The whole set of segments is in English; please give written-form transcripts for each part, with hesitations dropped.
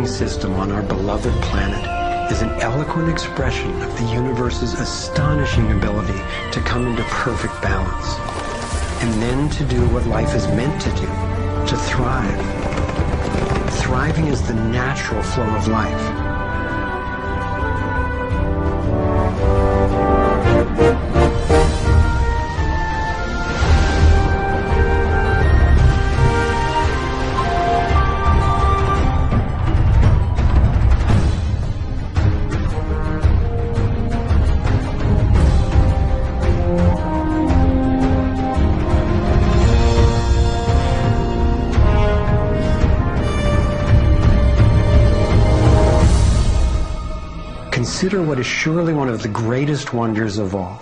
System on our beloved planet is an eloquent expression of the universe's astonishing ability to come into perfect balance, and then to do what life is meant to do, to thrive. Thriving is the natural flow of life. Consider what is surely one of the greatest wonders of all,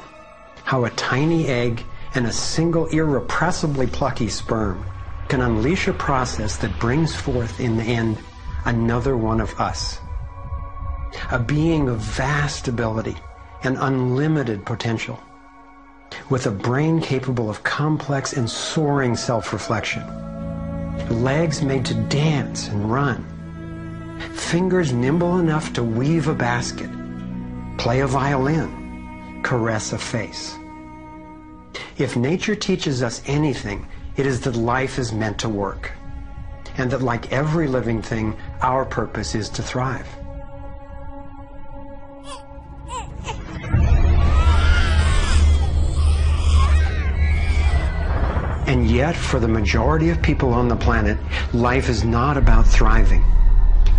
how a tiny egg and a single irrepressibly plucky sperm can unleash a process that brings forth in the end another one of us, a being of vast ability and unlimited potential, with a brain capable of complex and soaring self-reflection, legs made to dance and run, fingers nimble enough to weave a basket, play a violin, caress a face. If nature teaches us anything, it is that life is meant to work, and that like every living thing, our purpose is to thrive. And yet, for the majority of people on the planet, life is not about thriving.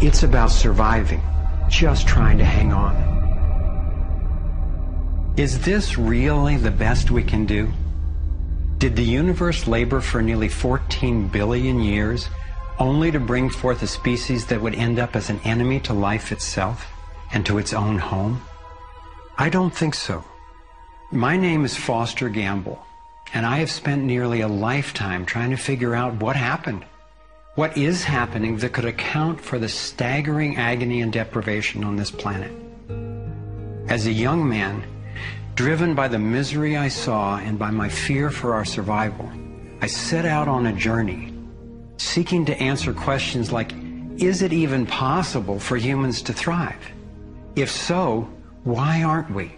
It's about surviving, just trying to hang on. Is this really the best we can do? Did the universe labor for nearly 14 billion years only to bring forth a species that would end up as an enemy to life itself and to its own home? I don't think so. My name is Foster Gamble, and I have spent nearly a lifetime trying to figure out what happened. What is happening that could account for the staggering agony and deprivation on this planet? As a young man, driven by the misery I saw and by my fear for our survival, I set out on a journey, seeking to answer questions like, is it even possible for humans to thrive? If so, why aren't we?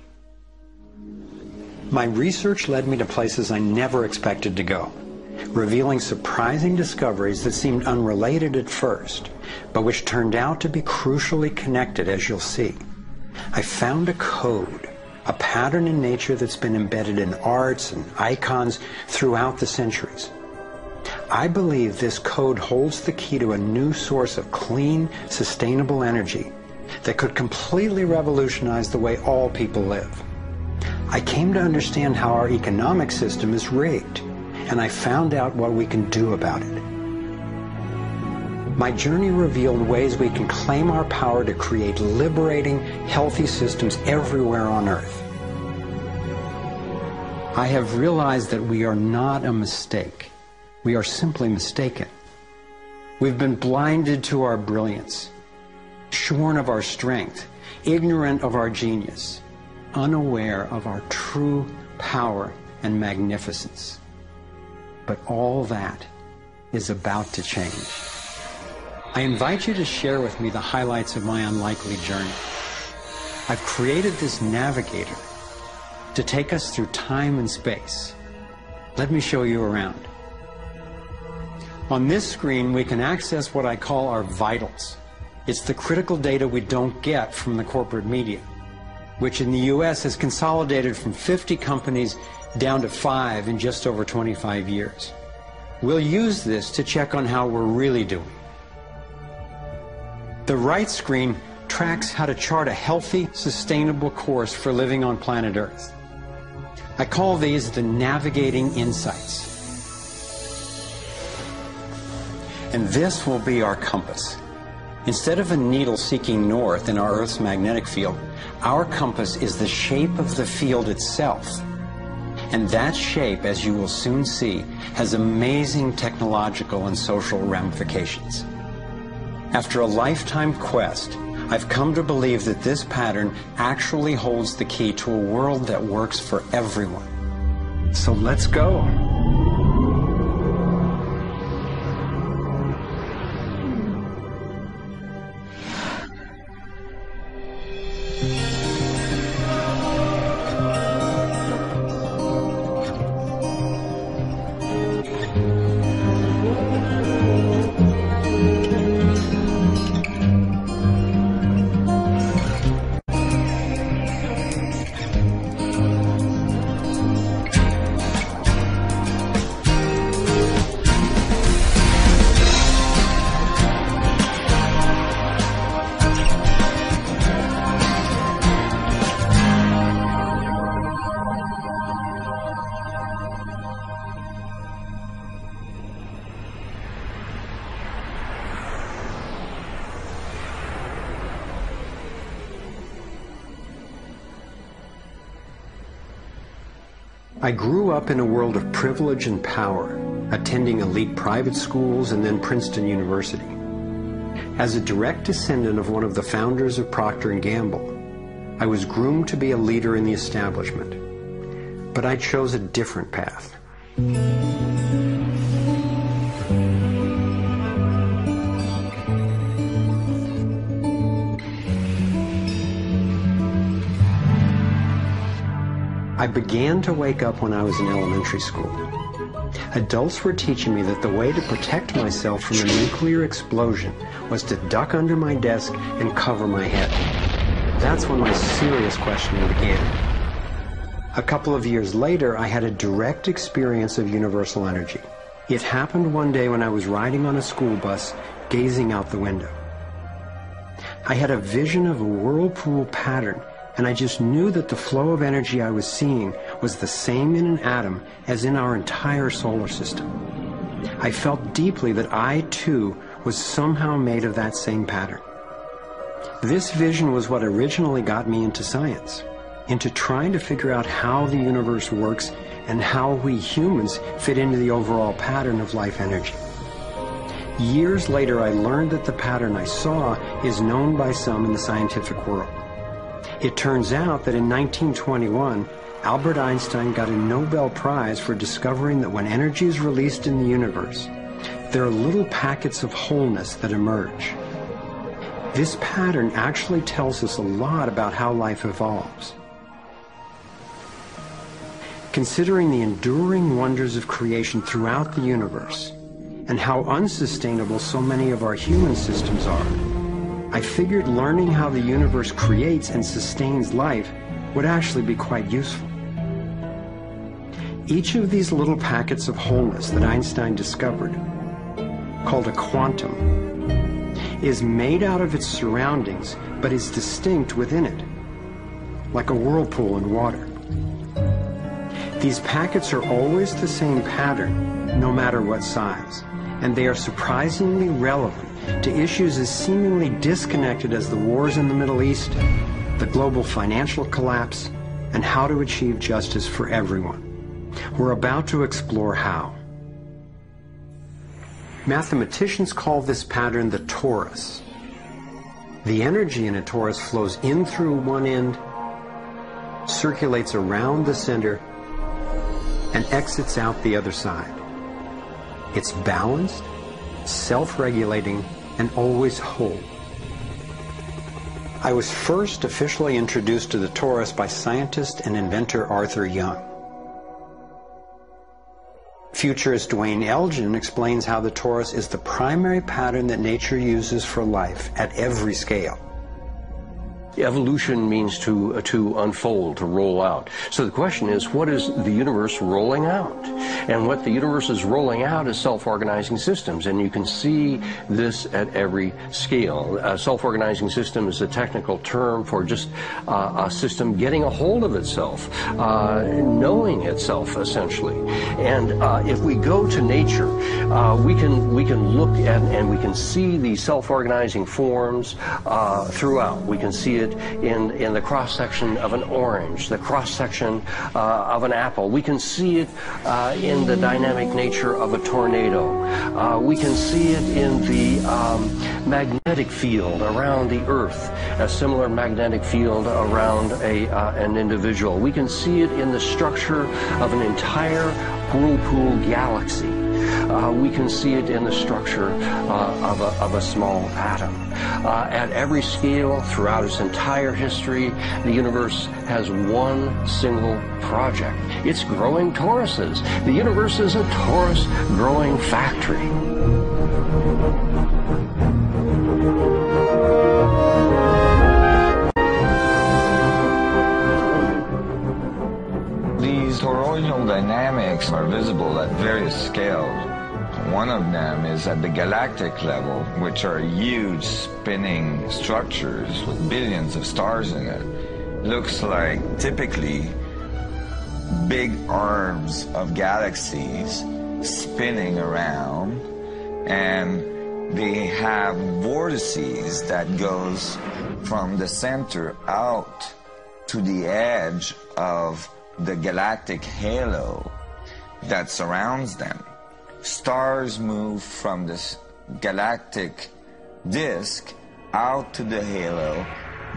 My research led me to places I never expected to go, revealing surprising discoveries that seemed unrelated at first, but which turned out to be crucially connected, as you'll see. I found a code, a pattern in nature that's been embedded in arts and icons throughout the centuries. I believe this code holds the key to a new source of clean, sustainable energy that could completely revolutionize the way all people live. I came to understand how our economic system is rigged, and I found out what we can do about it. My journey revealed ways we can claim our power to create liberating, healthy systems everywhere on Earth. I have realized that we are not a mistake, We are simply mistaken. We've been blinded to our brilliance, shorn of our strength, ignorant of our genius, unaware of our true power and magnificence. But all that is about to change. I invite you to share with me the highlights of my unlikely journey. I've created this navigator to take us through time and space. Let me show you around. On this screen, we can access what I call our vitals. It's the critical data we don't get from the corporate media, which in the US has consolidated from 50 companies down to 5 in just over 25 years. We'll use this to check on how we're really doing. The right screen tracks how to chart a healthy, sustainable course for living on planet Earth. I call these the navigating insights. And this will be our compass. Instead of a needle seeking north in our Earth's magnetic field, our compass is the shape of the field itself. And that shape, as you will soon see, has amazing technological and social ramifications. After a lifetime quest, I've come to believe that this pattern actually holds the key to a world that works for everyone. So let's go. I grew up in a world of privilege and power, attending elite private schools and then Princeton University. As a direct descendant of one of the founders of Procter & Gamble, I was groomed to be a leader in the establishment. But I chose a different path. I began to wake up when I was in elementary school. Adults were teaching me that the way to protect myself from a nuclear explosion was to duck under my desk and cover my head. That's when my serious questioning began. A couple of years later, I had a direct experience of universal energy. It happened one day when I was riding on a school bus, gazing out the window. I had a vision of a whirlpool pattern, and I just knew that the flow of energy I was seeing was the same in an atom as in our entire solar system. I felt deeply that I, too, was somehow made of that same pattern. This vision was what originally got me into science, into trying to figure out how the universe works and how we humans fit into the overall pattern of life energy. Years later, I learned that the pattern I saw is known by some in the scientific world. It turns out that in 1921, Albert Einstein got a Nobel Prize for discovering that when energy is released in the universe, there are little packets of wholeness that emerge. This pattern actually tells us a lot about how life evolves. Considering the enduring wonders of creation throughout the universe, and how unsustainable so many of our human systems are, I figured learning how the universe creates and sustains life would actually be quite useful. Each of these little packets of wholeness that Einstein discovered, called a quantum, is made out of its surroundings, but is distinct within it, like a whirlpool in water. These packets are always the same pattern, no matter what size, and they are surprisingly relevant to issues as seemingly disconnected as the wars in the Middle East, the global financial collapse, and how to achieve justice for everyone. We're about to explore how. Mathematicians call this pattern the torus. The energy in a torus flows in through one end, circulates around the center, and exits out the other side. It's balanced, self-regulating, and always whole. I was first officially introduced to the torus by scientist and inventor Arthur Young. Futurist Dwayne Elgin explains how the torus is the primary pattern that nature uses for life at every scale. Evolution means to unfold, to roll out. So the question is, what is the universe rolling out? And what the universe is rolling out is self-organizing systems, and you can see this at every scale. A self-organizing system is a technical term for just a system getting a hold of itself, knowing itself, essentially. And if we go to nature, we can look at and we can see these self-organizing forms throughout. We can see it in the cross-section of an orange, the cross-section of an apple. We can see it in the dynamic nature of a tornado. We can see it in the magnetic field around the Earth, a similar magnetic field around an individual. We can see it in the structure of an entire whirlpool galaxy. We can see it in the structure of a small atom. At every scale, throughout its entire history, the universe has one single project. It's growing toruses. The universe is a torus growing factory. These toroidal dynamics are visible at various scales. One of them is at the galactic level, which are huge spinning structures with billions of stars in it. Looks like typically big arms of galaxies spinning around, and they have vortices that goes from the center out to the edge of the galactic halo that surrounds them. Stars move from this galactic disk out to the halo,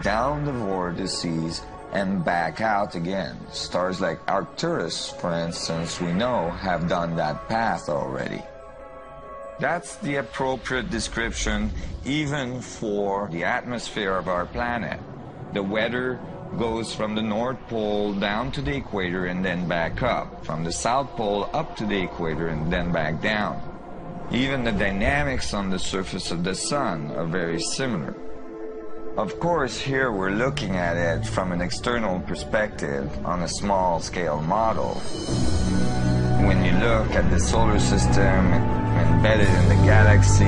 down the vortices, and back out again. Stars like Arcturus, for instance, we know have done that path already. That's the appropriate description even for the atmosphere of our planet. The weather goes from the North Pole down to the equator and then back up, from the South Pole up to the equator and then back down. Even the dynamics on the surface of the sun are very similar. Of course, here we're looking at it from an external perspective on a small scale model. When you look at the solar system embedded in the galaxy,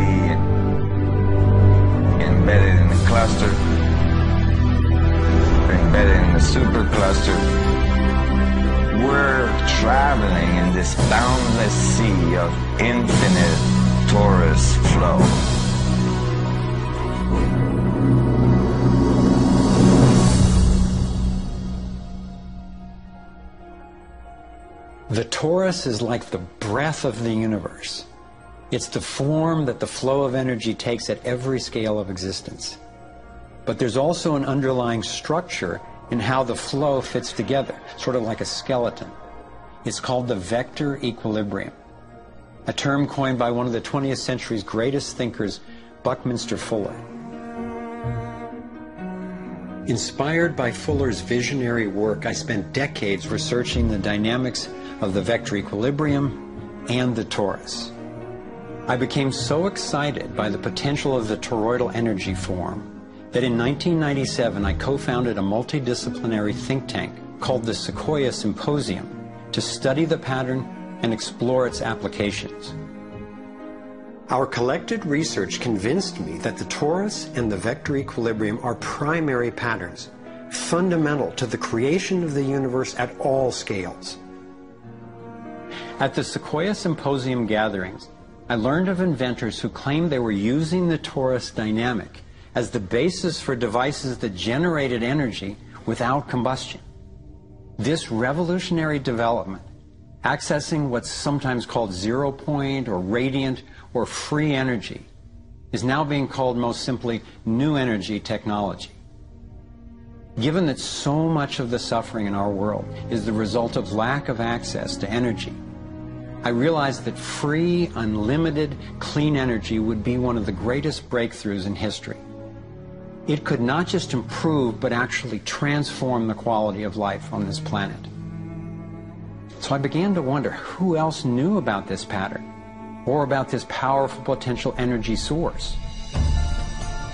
embedded in the cluster, embedded in the supercluster, we're traveling in this boundless sea of infinite torus flow. The torus is like the breath of the universe. It's the form that the flow of energy takes at every scale of existence. But there's also an underlying structure in how the flow fits together, sort of like a skeleton. It's called the vector equilibrium, a term coined by one of the 20th century's greatest thinkers, Buckminster Fuller. Inspired by Fuller's visionary work, I spent decades researching the dynamics of the vector equilibrium and the torus. I became so excited by the potential of the toroidal energy form that in 1997 I co-founded a multidisciplinary think tank called the Sequoia Symposium to study the pattern and explore its applications. Our collected research convinced me that the torus and the vector equilibrium are primary patterns, fundamental to the creation of the universe at all scales. At the Sequoia Symposium gatherings, I learned of inventors who claimed they were using the torus dynamic as the basis for devices that generated energy without combustion. This revolutionary development Accessing what's sometimes called zero point or radiant or free energy is now being called most simply new energy technology. Given that so much of the suffering in our world is the result of lack of access to energy, I realized that free, unlimited, clean energy would be one of the greatest breakthroughs in history. It could not just improve, but actually transform the quality of life on this planet. So I began to wonder who else knew about this pattern, or about this powerful potential energy source.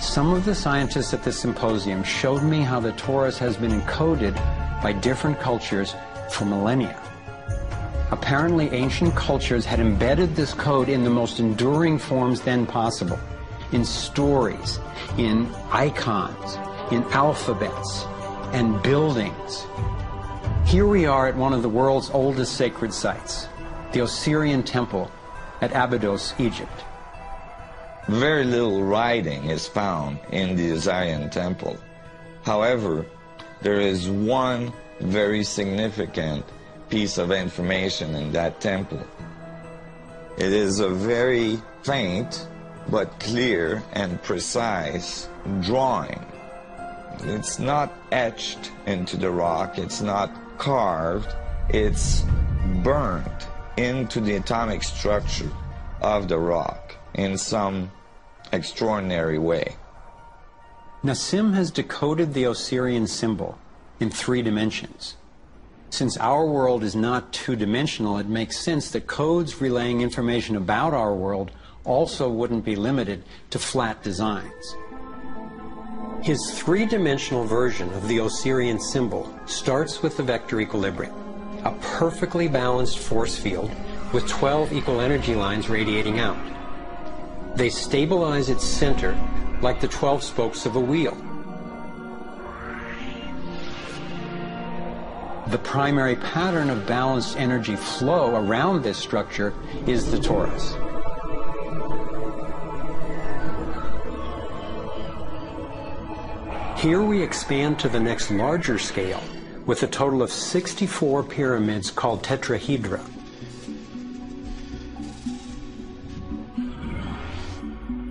Some of the scientists at this symposium showed me how the torus has been encoded by different cultures for millennia. Apparently, ancient cultures had embedded this code in the most enduring forms then possible, in stories, in icons, in alphabets, and buildings. Here we are at one of the world's oldest sacred sites, the Osirian Temple at Abydos, Egypt. Very little writing is found in the Osirian Temple. However, there is one very significant piece of information in that temple. It is a very faint but clear and precise drawing. It's not etched into the rock, it's not carved, it's burnt into the atomic structure of the rock in some extraordinary way. Nassim has decoded the Osirian symbol in 3 dimensions. Since our world is not two-dimensional, it makes sense that codes relaying information about our world also wouldn't be limited to flat designs. His 3-dimensional version of the Osirian symbol starts with the vector equilibrium, a perfectly balanced force field with 12 equal energy lines radiating out. They stabilize its center like the 12 spokes of a wheel. The primary pattern of balanced energy flow around this structure is the torus. Here we expand to the next larger scale with a total of 64 pyramids called tetrahedra.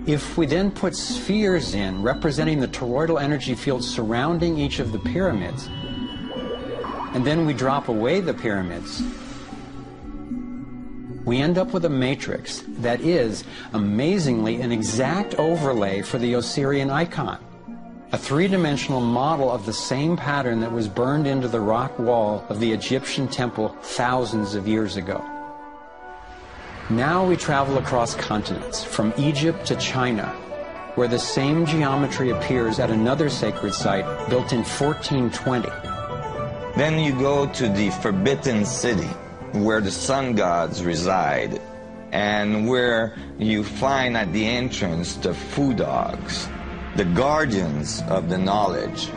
If we then put spheres in representing the toroidal energy field surrounding each of the pyramids, and then we drop away the pyramids, we end up with a matrix that is, amazingly, an exact overlay for the Osirian icon, a 3-dimensional model of the same pattern that was burned into the rock wall of the Egyptian temple thousands of years ago. Now we travel across continents, from Egypt to China, where the same geometry appears at another sacred site built in 1420. Then you go to the Forbidden City, where the sun gods reside, and where you find at the entrance the Fu dogs, the guardians of the knowledge.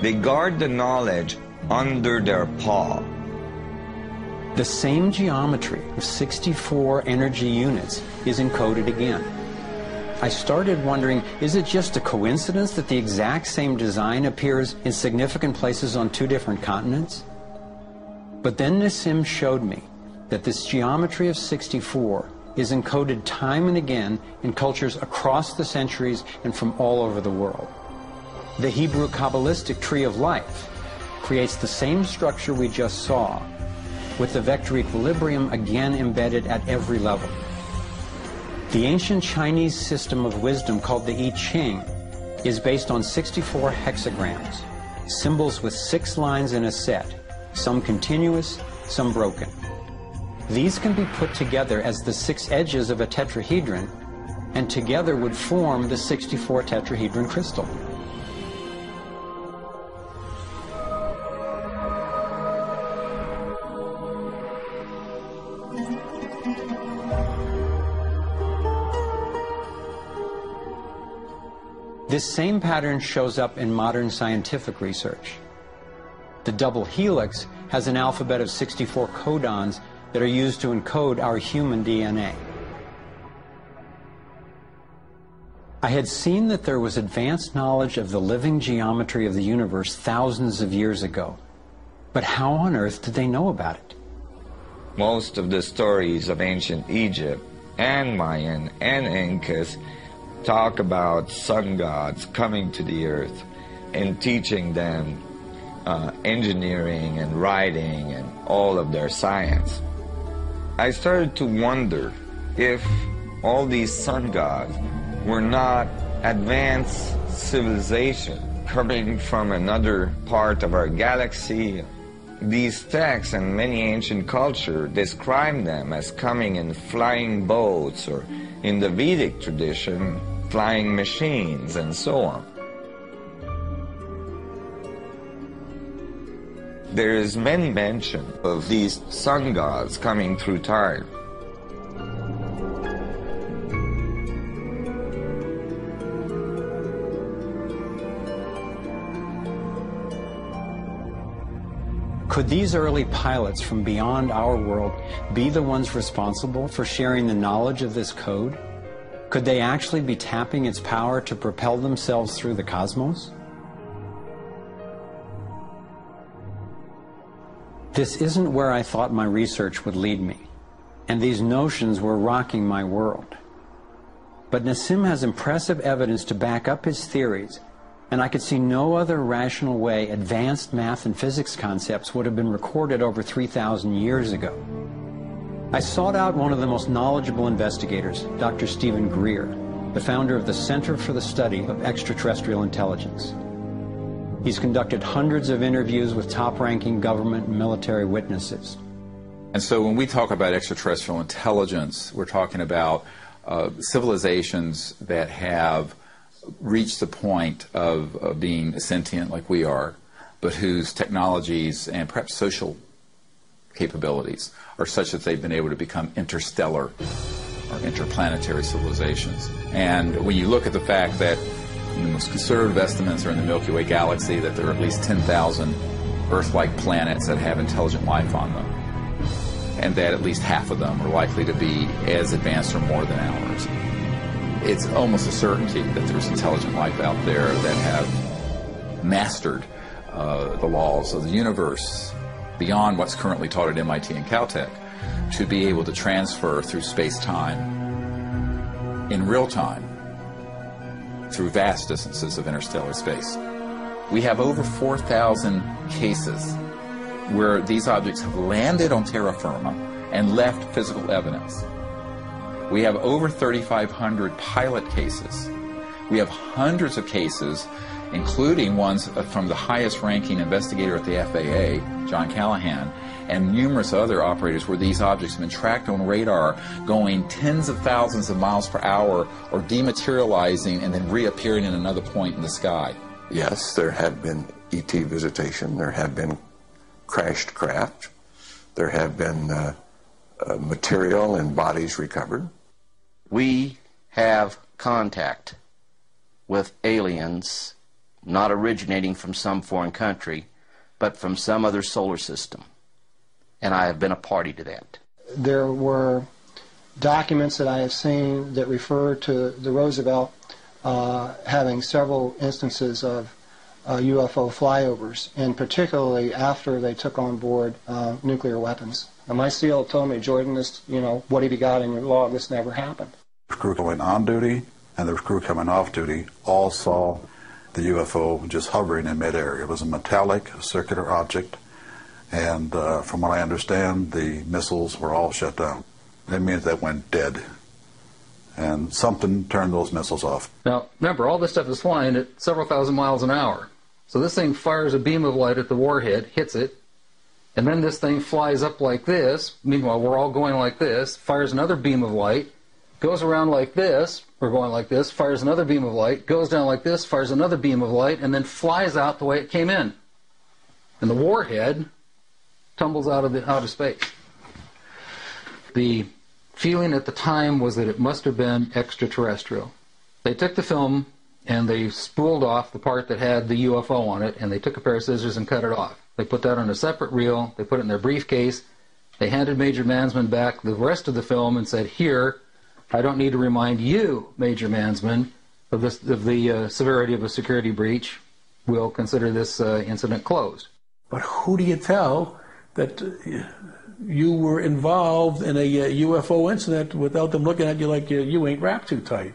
They guard the knowledge under their paw. The same geometry of 64 energy units is encoded again. I started wondering, is it just a coincidence that the exact same design appears in significant places on 2 different continents? But then Nassim showed me that this geometry of 64 is encoded time and again in cultures across the centuries and from all over the world. The Hebrew Kabbalistic tree of life creates the same structure we just saw, with the vector equilibrium again embedded at every level. The ancient Chinese system of wisdom called the I Ching is based on 64 hexagrams, symbols with 6 lines in a set, some continuous, some broken. These can be put together as the 6 edges of a tetrahedron, and together would form the 64 tetrahedron crystal. This same pattern shows up in modern scientific research. The double helix has an alphabet of 64 codons that are used to encode our human DNA. I had seen that there was advanced knowledge of the living geometry of the universe thousands of years ago, but how on earth did they know about it? Most of the stories of ancient Egypt and Mayan and Incas talk about sun gods coming to the earth and teaching them engineering and writing and all of their science. I started to wonder if all these sun gods were not advanced civilization coming from another part of our galaxy. These texts and many ancient cultures describe them as coming in flying boats, or in the Vedic tradition, flying machines, and so on. There is many mention of these sun gods coming through time. Could these early pilots from beyond our world be the ones responsible for sharing the knowledge of this code? Could they actually be tapping its power to propel themselves through the cosmos? This isn't where I thought my research would lead me, and these notions were rocking my world. But Nassim has impressive evidence to back up his theories, and I could see no other rational way advanced math and physics concepts would have been recorded over 3,000 years ago. I sought out one of the most knowledgeable investigators, Dr. Stephen Greer, the founder of the Center for the Study of Extraterrestrial Intelligence. He's conducted hundreds of interviews with top-ranking government and military witnesses. And so when we talk about extraterrestrial intelligence, we're talking about civilizations that have reached the point of being sentient like we are, but whose technologies and perhaps social capabilities are such that they've been able to become interstellar or interplanetary civilizations. And when you look at the fact that the most conservative estimates are in the Milky Way galaxy that there are at least 10,000 Earth-like planets that have intelligent life on them, and that at least half of them are likely to be as advanced or more than ours. It's almost a certainty that there's intelligent life out there that have mastered the laws of the universe beyond what's currently taught at MIT and Caltech, to be able to transfer through space-time in real time through vast distances of interstellar space. We have over 4,000 cases where these objects have landed on terra firma and left physical evidence. We have over 3,500 pilot cases. We have hundreds of cases, including ones from the highest ranking investigator at the FAA, John Callahan, and numerous other operators where these objects have been tracked on radar going tens of thousands of miles per hour or dematerializing and then reappearing in another point in the sky. Yes, there have been ET visitation, there have been crashed craft, there have been material and bodies recovered. We have contact with aliens not originating from some foreign country, but from some other solar system. And I have been a party to that. There were documents that I have seen that refer to the Roosevelt having several instances of UFO flyovers, and particularly after they took on board nuclear weapons. And my SEAL told me, Jordan, this, what have you got in your log? This never happened. The crew going on duty and the crew coming off duty all saw the UFO just hovering in midair. It was a metallic circular object, and from what I understand, the missiles were all shut down. That means they went dead, and something turned those missiles off. Now, remember, all this stuff is flying at several thousand miles an hour. So this thing fires a beam of light at the warhead, hits it, and then this thing flies up like this. Meanwhile, we're all going like this, fires another beam of light, goes around like this, we're going like this, fires another beam of light, goes down like this, fires another beam of light, and then flies out the way it came in. And the warhead tumbles out of space. The feeling at the time was that it must have been extraterrestrial. They took the film and they spooled off the part that had the UFO on it, and they took a pair of scissors and cut it off. They put that on a separate reel, they put it in their briefcase, they handed Major Mansman back the rest of the film and said, "Here, I don't need to remind you, Major Mansman, of the severity of a security breach. We'll consider this incident closed." But who do you tell that you were involved in a UFO incident without them looking at you like you ain't wrapped too tight.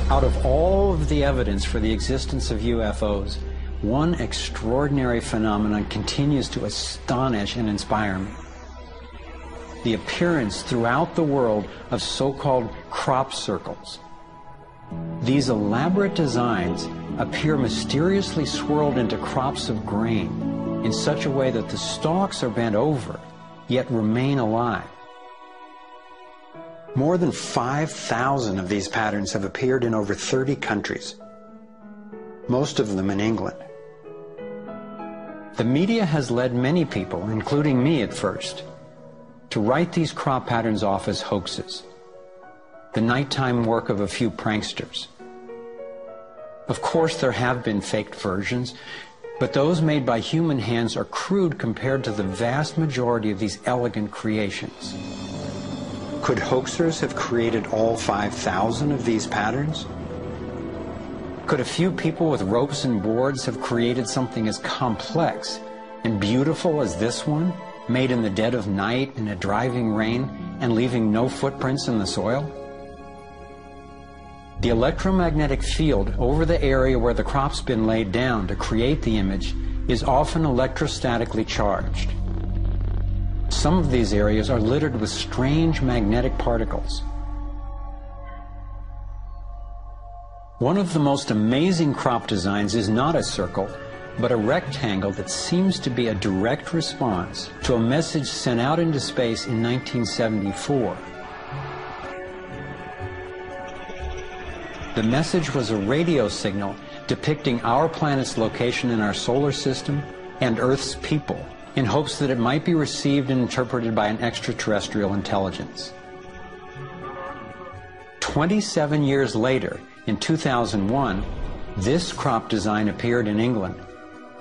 Out of all of the evidence for the existence of UFOs, one extraordinary phenomenon continues to astonish and inspire me. The appearance throughout the world of so-called crop circles. These elaborate designs appear mysteriously swirled into crops of grain in such a way that the stalks are bent over, yet remain alive. More than 5,000 of these patterns have appeared in over 30 countries, most of them in England. The media has led many people, including me at first, to write these crop patterns off as hoaxes, the nighttime work of a few pranksters. Of course, there have been faked versions, but those made by human hands are crude compared to the vast majority of these elegant creations. Could hoaxers have created all 5,000 of these patterns? Could a few people with ropes and boards have created something as complex and beautiful as this one, made in the dead of night in a driving rain and leaving no footprints in the soil? The electromagnetic field over the area where the crop's been laid down to create the image is often electrostatically charged. Some of these areas are littered with strange magnetic particles. One of the most amazing crop designs is not a circle, but a rectangle that seems to be a direct response to a message sent out into space in 1974. The message was a radio signal depicting our planet's location in our solar system and Earth's people, in hopes that it might be received and interpreted by an extraterrestrial intelligence. 27 years later, in 2001, this crop design appeared in England,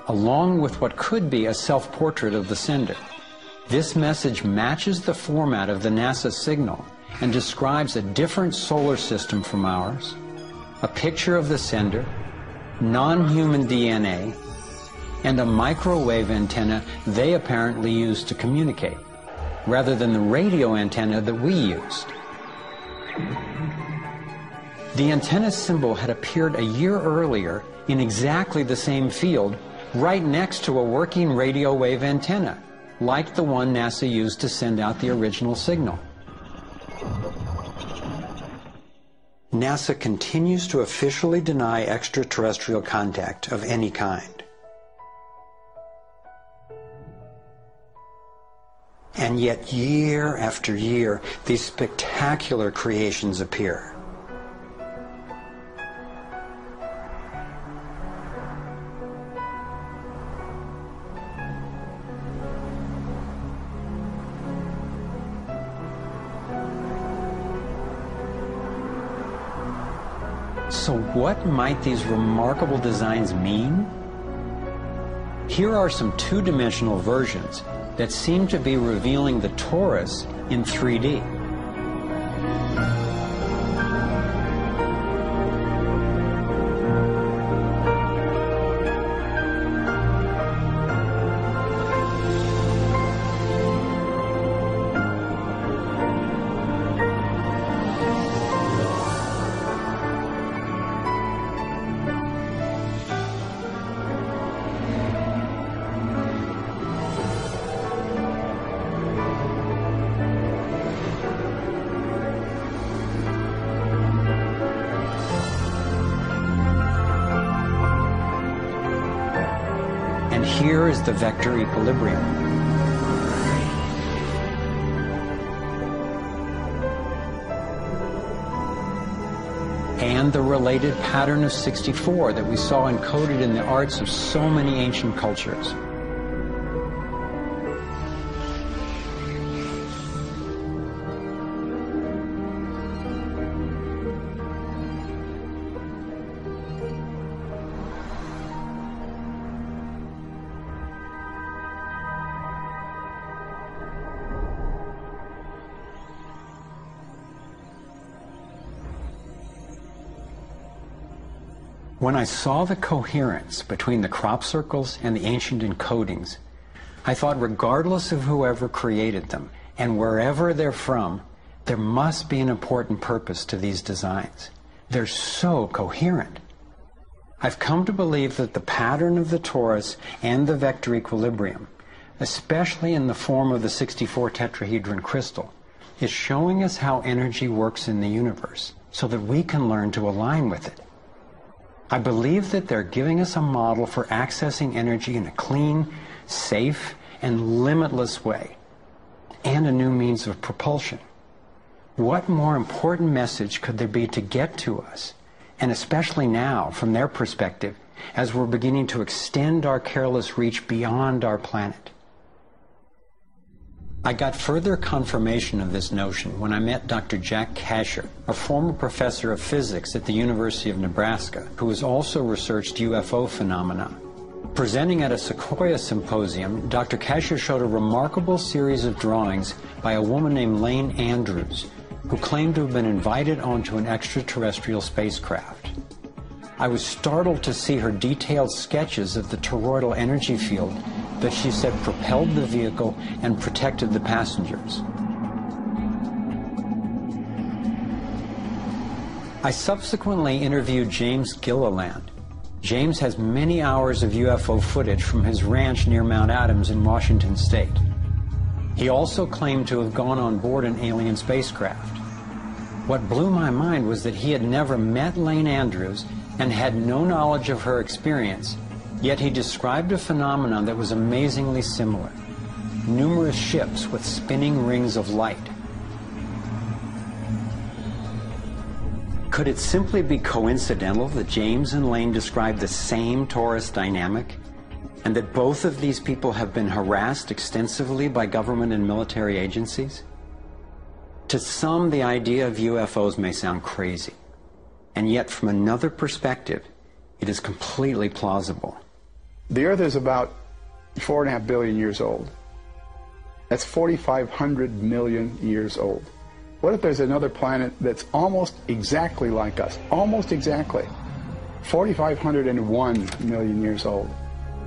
along with what could be a self-portrait of the sender. This message matches the format of the NASA signal and describes a different solar system from ours, a picture of the sender, non-human DNA, and a microwave antenna they apparently used to communicate, rather than the radio antenna that we used. The antenna symbol had appeared a year earlier in exactly the same field, right next to a working radio wave antenna, like the one NASA used to send out the original signal. NASA continues to officially deny extraterrestrial contact of any kind. And yet, year after year, these spectacular creations appear. So what might these remarkable designs mean? Here are some two-dimensional versions that seem to be revealing the torus in 3D. Here is the vector equilibrium. And the related pattern of 64 that we saw encoded in the arts of so many ancient cultures. When I saw the coherence between the crop circles and the ancient encodings, I thought regardless of whoever created them and wherever they're from, there must be an important purpose to these designs. They're so coherent. I've come to believe that the pattern of the torus and the vector equilibrium, especially in the form of the 64 tetrahedron crystal, is showing us how energy works in the universe so that we can learn to align with it. I believe that they're giving us a model for accessing energy in a clean, safe, and limitless way, and a new means of propulsion. What more important message could there be to get to us, and especially now, from their perspective, as we're beginning to extend our careless reach beyond our planet? I got further confirmation of this notion when I met Dr. Jack Kasher, a former professor of physics at the University of Nebraska, who has also researched UFO phenomena. Presenting at a Sequoia symposium, Dr. Kasher showed a remarkable series of drawings by a woman named Lane Andrews, who claimed to have been invited onto an extraterrestrial spacecraft. I was startled to see her detailed sketches of the toroidal energy field that she said propelled the vehicle and protected the passengers. I subsequently interviewed James Gilliland. James has many hours of UFO footage from his ranch near Mount Adams in Washington State. He also claimed to have gone on board an alien spacecraft. What blew my mind was that he had never met Lane Andrews and had no knowledge of her experience, yet he described a phenomenon that was amazingly similar: numerous ships with spinning rings of light. Could it simply be coincidental that James and Lane described the same torus dynamic, and that both of these people have been harassed extensively by government and military agencies? To some, the idea of UFOs may sound crazy, and yet from another perspective, it is completely plausible. The Earth is about 4.5 billion years old. That's 4,500 million years old. What if there's another planet that's almost exactly like us? Almost exactly. 4,501 million years old.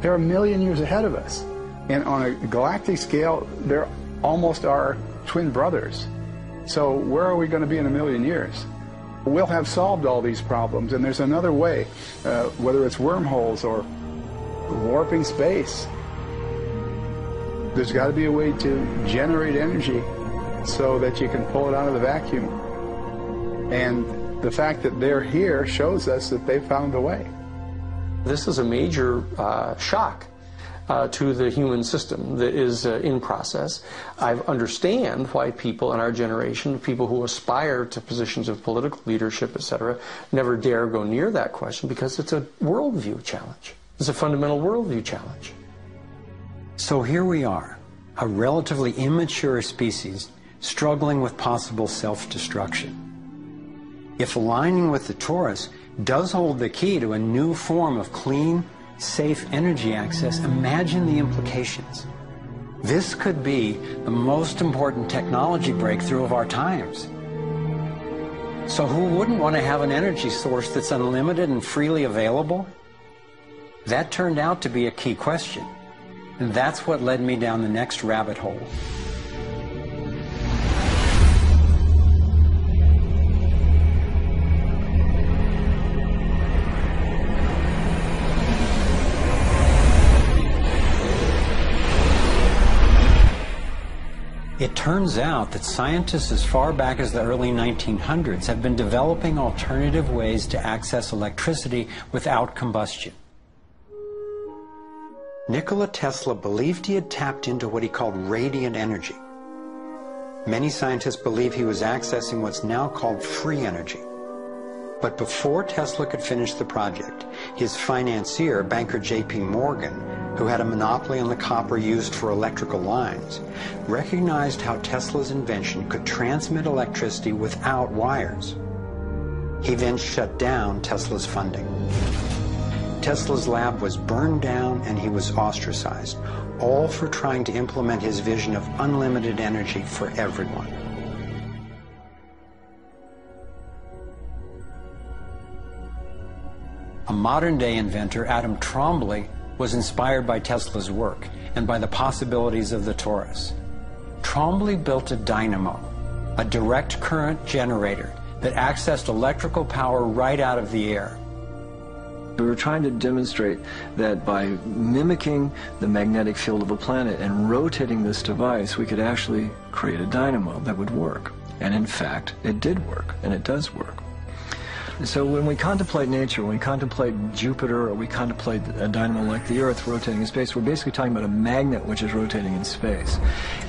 They're a million years ahead of us. And on a galactic scale, they're almost our twin brothers. So where are we going to be in a million years? We'll have solved all these problems, and there's another way, whether it's wormholes or warping space. There's got to be a way to generate energy so that you can pull it out of the vacuum. And the fact that they're here shows us that they found a way. This is a major shock to the human system that is in process. I understand why people in our generation, people who aspire to positions of political leadership, etc., never dare go near that question, because it's a worldview challenge. It's a fundamental worldview challenge. So here we are, a relatively immature species struggling with possible self-destruction. If aligning with the torus does hold the key to a new form of clean, safe energy access, imagine the implications. This could be the most important technology breakthrough of our times. So who wouldn't want to have an energy source that's unlimited and freely available? That turned out to be a key question, and that's what led me down the next rabbit hole. It turns out that scientists as far back as the early 1900s have been developing alternative ways to access electricity without combustion. Nikola Tesla believed he had tapped into what he called radiant energy. Many scientists believe he was accessing what's now called free energy. But before Tesla could finish the project, his financier, banker J.P. Morgan, who had a monopoly on the copper used for electrical lines, recognized how Tesla's invention could transmit electricity without wires. He then shut down Tesla's funding. Tesla's lab was burned down and he was ostracized, all for trying to implement his vision of unlimited energy for everyone. A modern-day inventor, Adam Trombley, was inspired by Tesla's work and by the possibilities of the torus. Trombley built a dynamo, a direct current generator that accessed electrical power right out of the air. We were trying to demonstrate that by mimicking the magnetic field of a planet and rotating this device, we could actually create a dynamo that would work. And in fact, it did work, and it does work. So when we contemplate nature, when we contemplate Jupiter, or we contemplate a dynamo like the Earth rotating in space, we're basically talking about a magnet which is rotating in space.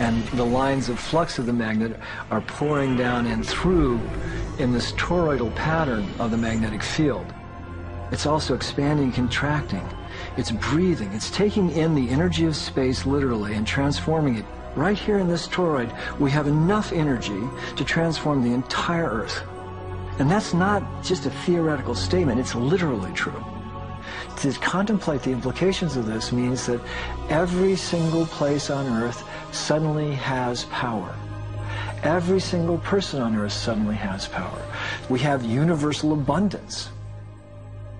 And the lines of flux of the magnet are pouring down and through in this toroidal pattern of the magnetic field. It's also expanding and contracting. It's breathing. It's taking in the energy of space literally and transforming it. Right here in this toroid, we have enough energy to transform the entire Earth. And that's not just a theoretical statement, it's literally true. To contemplate the implications of this means that every single place on Earth suddenly has power. Every single person on Earth suddenly has power. We have universal abundance.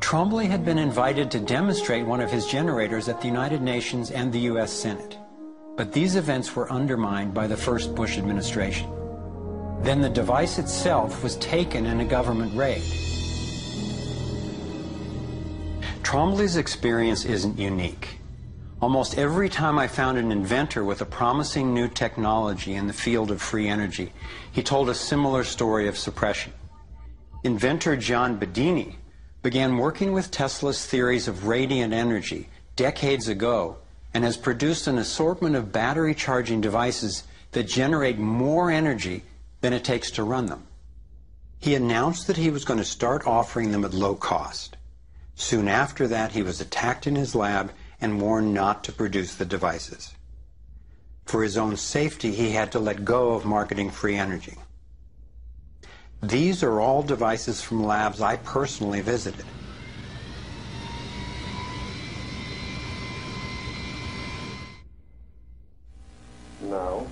Trombley had been invited to demonstrate one of his generators at the United Nations and the U.S. Senate. But these events were undermined by the first Bush administration. Then the device itself was taken in a government raid. Trombley's experience isn't unique. Almost every time I found an inventor with a promising new technology in the field of free energy, he told a similar story of suppression. Inventor John Bedini began working with Tesla's theories of radiant energy decades ago and has produced an assortment of battery charging devices that generate more energy than it takes to run them. He announced that he was going to start offering them at low cost. Soon after that, he was attacked in his lab and warned not to produce the devices. For his own safety, he had to let go of marketing free energy. These are all devices from labs I personally visited. No.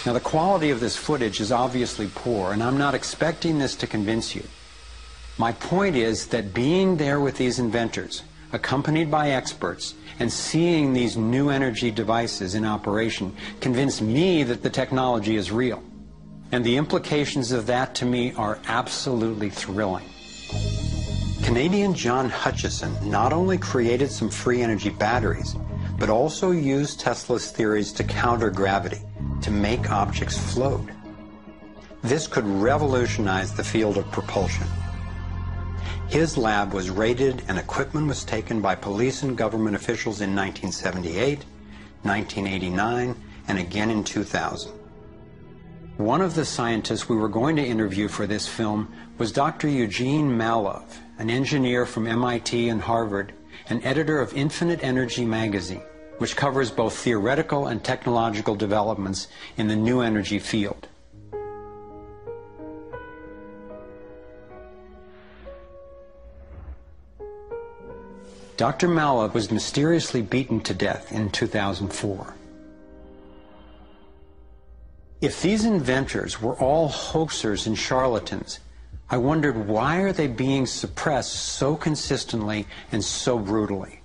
Now, the quality of this footage is obviously poor, and I'm not expecting this to convince you. My point is that being there with these inventors, accompanied by experts, and seeing these new energy devices in operation convinced me that the technology is real. And the implications of that to me are absolutely thrilling. Canadian John Hutchison not only created some free energy batteries, but also used Tesla's theories to counter gravity, to make objects float. This could revolutionize the field of propulsion. His lab was raided and equipment was taken by police and government officials in 1978, 1989, and again in 2000. One of the scientists we were going to interview for this film was Dr. Eugene Malov, an engineer from MIT and Harvard, and editor of Infinite Energy magazine, which covers both theoretical and technological developments in the new energy field. Dr. Malov was mysteriously beaten to death in 2004. If these inventors were all hoaxers and charlatans, I wondered, why are they being suppressed so consistently and so brutally?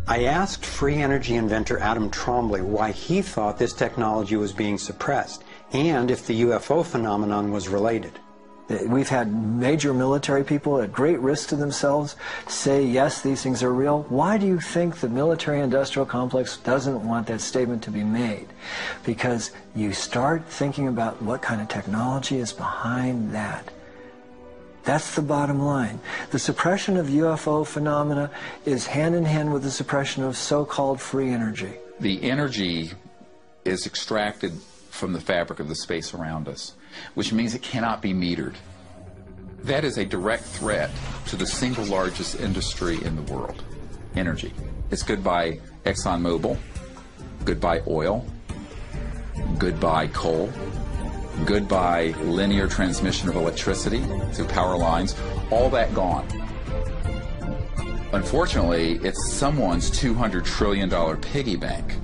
I asked free energy inventor Adam Trombley why he thought this technology was being suppressed, and if the UFO phenomenon was related. We've had major military people at great risk to themselves say, yes, these things are real. Why do you think the military-industrial complex doesn't want that statement to be made? Because you start thinking about what kind of technology is behind that. That's the bottom line. The suppression of UFO phenomena is hand in hand with the suppression of so-called free energy. The energy is extracted from the fabric of the space around us, which means it cannot be metered. That is a direct threat to the single largest industry in the world, energy. It's goodbye ExxonMobil, goodbye oil, goodbye coal, goodbye linear transmission of electricity through power lines, all that gone. Unfortunately, it's someone's $200 trillion piggy bank.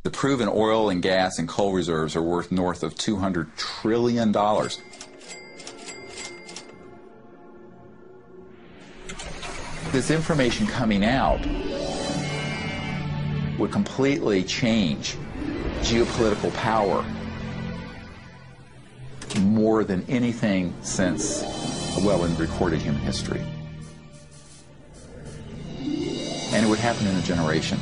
The proven oil and gas and coal reserves are worth north of $200 trillion. This information coming out would completely change geopolitical power more than anything since, well, in recorded human history. And it would happen in a generation.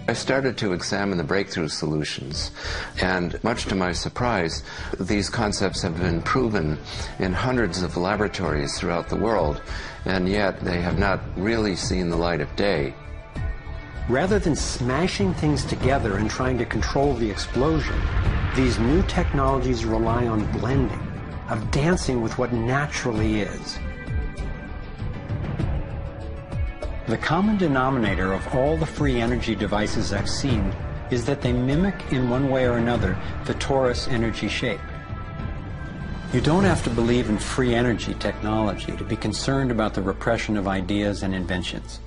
I started to examine the breakthrough solutions, and much to my surprise, these concepts have been proven in hundreds of laboratories throughout the world, and yet they have not really seen the light of day. Rather than smashing things together and trying to control the explosion, these new technologies rely on blending, of dancing with what naturally is. The common denominator of all the free energy devices I've seen is that they mimic in one way or another the torus energy shape. You don't have to believe in free energy technology to be concerned about the repression of ideas and inventions.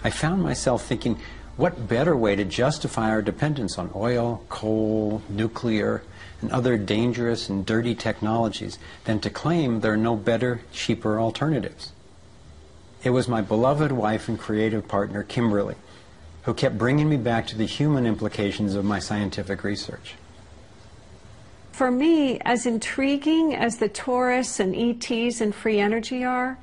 I found myself thinking, what better way to justify our dependence on oil, coal, nuclear, and other dangerous and dirty technologies than to claim there are no better, cheaper alternatives? It was my beloved wife and creative partner, Kimberly, who kept bringing me back to the human implications of my scientific research. For me, as intriguing as the torus and ETs and free energy are,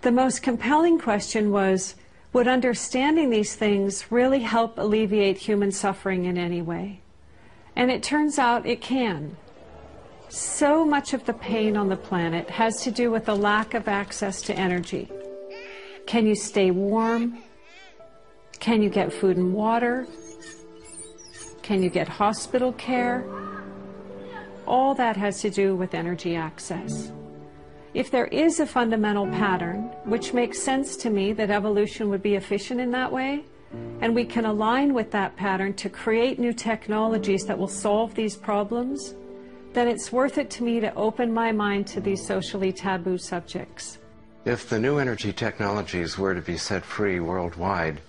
the most compelling question was, would understanding these things really help alleviate human suffering in any way? And it turns out it can. So much of the pain on the planet has to do with the lack of access to energy. Can you stay warm? Can you get food and water? Can you get hospital care? All that has to do with energy access. If there is a fundamental pattern, which makes sense to me that evolution would be efficient in that way, and we can align with that pattern to create new technologies that will solve these problems, then it's worth it to me to open my mind to these socially taboo subjects. If the new energy technologies were to be set free worldwide,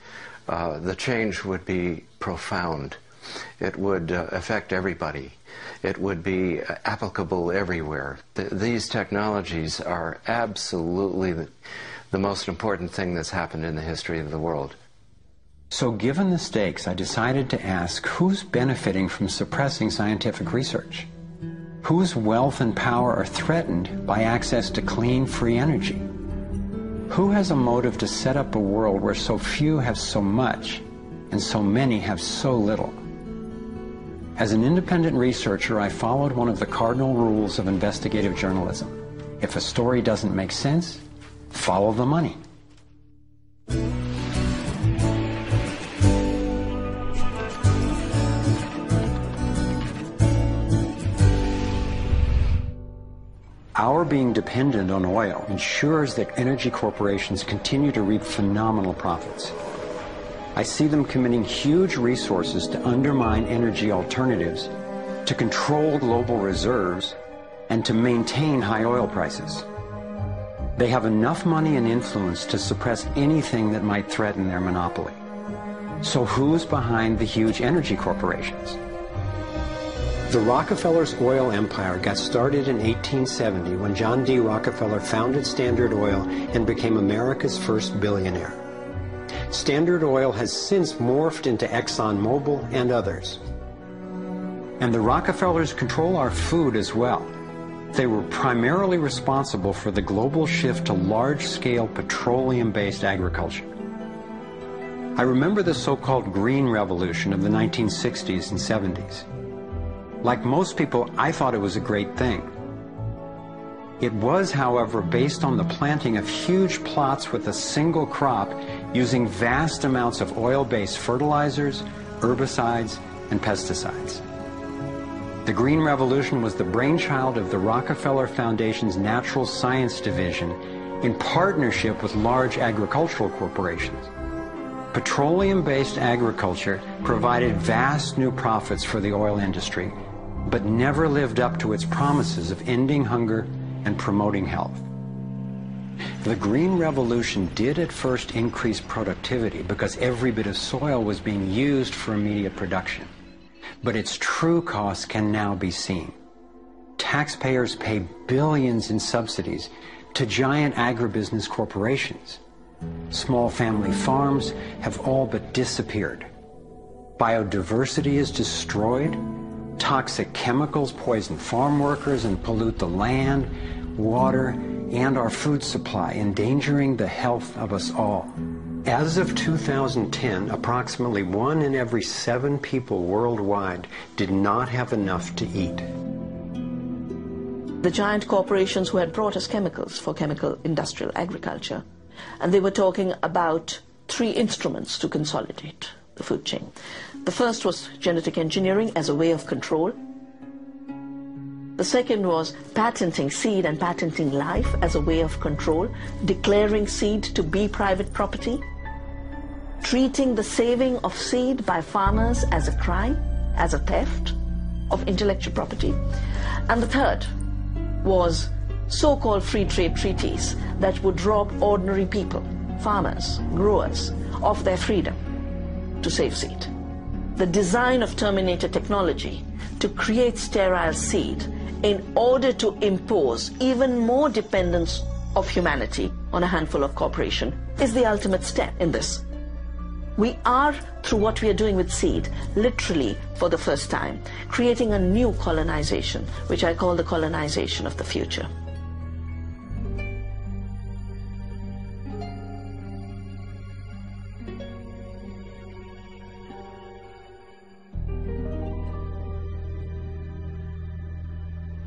the change would be profound. It would affect everybody. It would be applicable everywhere. These technologies are absolutely the most important thing that's happened in the history of the world. So given the stakes, I decided to ask who's benefiting from suppressing scientific research? Whose wealth and power are threatened by access to clean, free energy? Who has a motive to set up a world where so few have so much and so many have so little? As an independent researcher, I followed one of the cardinal rules of investigative journalism. If a story doesn't make sense, follow the money. Our being dependent on oil ensures that energy corporations continue to reap phenomenal profits. I see them committing huge resources to undermine energy alternatives, to control global reserves, and to maintain high oil prices. They have enough money and influence to suppress anything that might threaten their monopoly. So who's behind the huge energy corporations? The Rockefellers' oil empire got started in 1870 when John D. Rockefeller founded Standard Oil and became America's first billionaire. Standard Oil has since morphed into ExxonMobil and others. And the Rockefellers control our food as well. They were primarily responsible for the global shift to large-scale petroleum-based agriculture. I remember the so-called Green Revolution of the 1960s and 70s. Like most people, I thought it was a great thing. It was, however, based on the planting of huge plots with a single crop using vast amounts of oil-based fertilizers, herbicides, and pesticides. The Green Revolution was the brainchild of the Rockefeller Foundation's Natural Science Division in partnership with large agricultural corporations. Petroleum-based agriculture provided vast new profits for the oil industry, but never lived up to its promises of ending hunger and promoting health. The Green Revolution did at first increase productivity because every bit of soil was being used for immediate production. But its true costs can now be seen. Taxpayers pay billions in subsidies to giant agribusiness corporations. Small family farms have all but disappeared. Biodiversity is destroyed. Toxic chemicals poison farm workers and pollute the land, water, and our food supply, endangering the health of us all. As of 2010, approximately 1 in every 7 people worldwide did not have enough to eat. The giant corporations who had brought us chemicals for chemical industrial agriculture, and they were talking about 3 instruments to consolidate the food chain. The first was genetic engineering as a way of control. The second was patenting seed and patenting life as a way of control, declaring seed to be private property, treating the saving of seed by farmers as a crime, as a theft of intellectual property. And the third was so-called free trade treaties that would rob ordinary people, farmers, growers, of their freedom to save seed. The design of terminator technology to create sterile seed in order to impose even more dependence of humanity on a handful of corporations is the ultimate step in this. We are, through what we are doing with seed, literally for the first time, creating a new colonization, which I call the colonization of the future.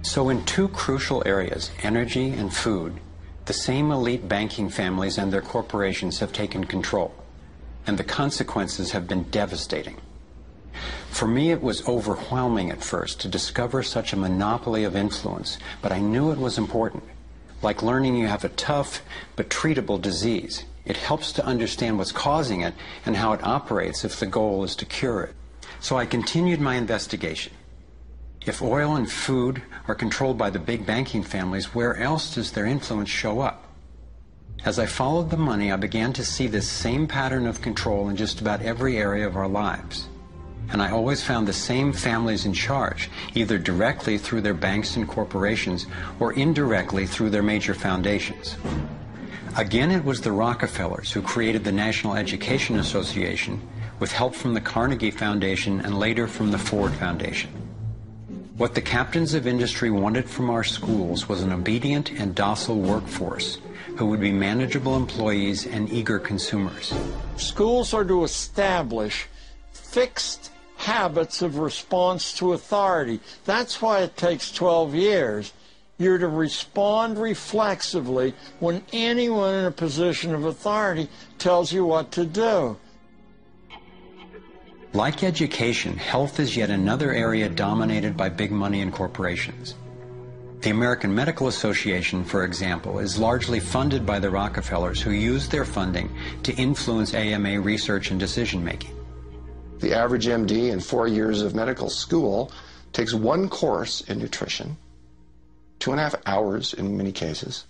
So in 2 crucial areas, energy and food, the same elite banking families and their corporations have taken control, and the consequences have been devastating. For me, it was overwhelming at first to discover such a monopoly of influence, but I knew it was important. Like learning you have a tough but treatable disease. It helps to understand what's causing it and how it operates if the goal is to cure it. So I continued my investigation. If oil and food are controlled by the big banking families, where else does their influence show up? As I followed the money, I began to see this same pattern of control in just about every area of our lives. And I always found the same families in charge, either directly through their banks and corporations or indirectly through their major foundations. Again, it was the Rockefellers who created the National Education Association with help from the Carnegie Foundation and later from the Ford Foundation. What the captains of industry wanted from our schools was an obedient and docile workforce who would be manageable employees and eager consumers. Schools are to establish fixed habits of response to authority. That's why it takes 12 years. You're to respond reflexively when anyone in a position of authority tells you what to do. Like education, health is yet another area dominated by big money and corporations. The American Medical Association, for example, is largely funded by the Rockefellers, who use their funding to influence AMA research and decision-making. The average MD in 4 years of medical school takes 1 course in nutrition, 2.5 hours in many cases,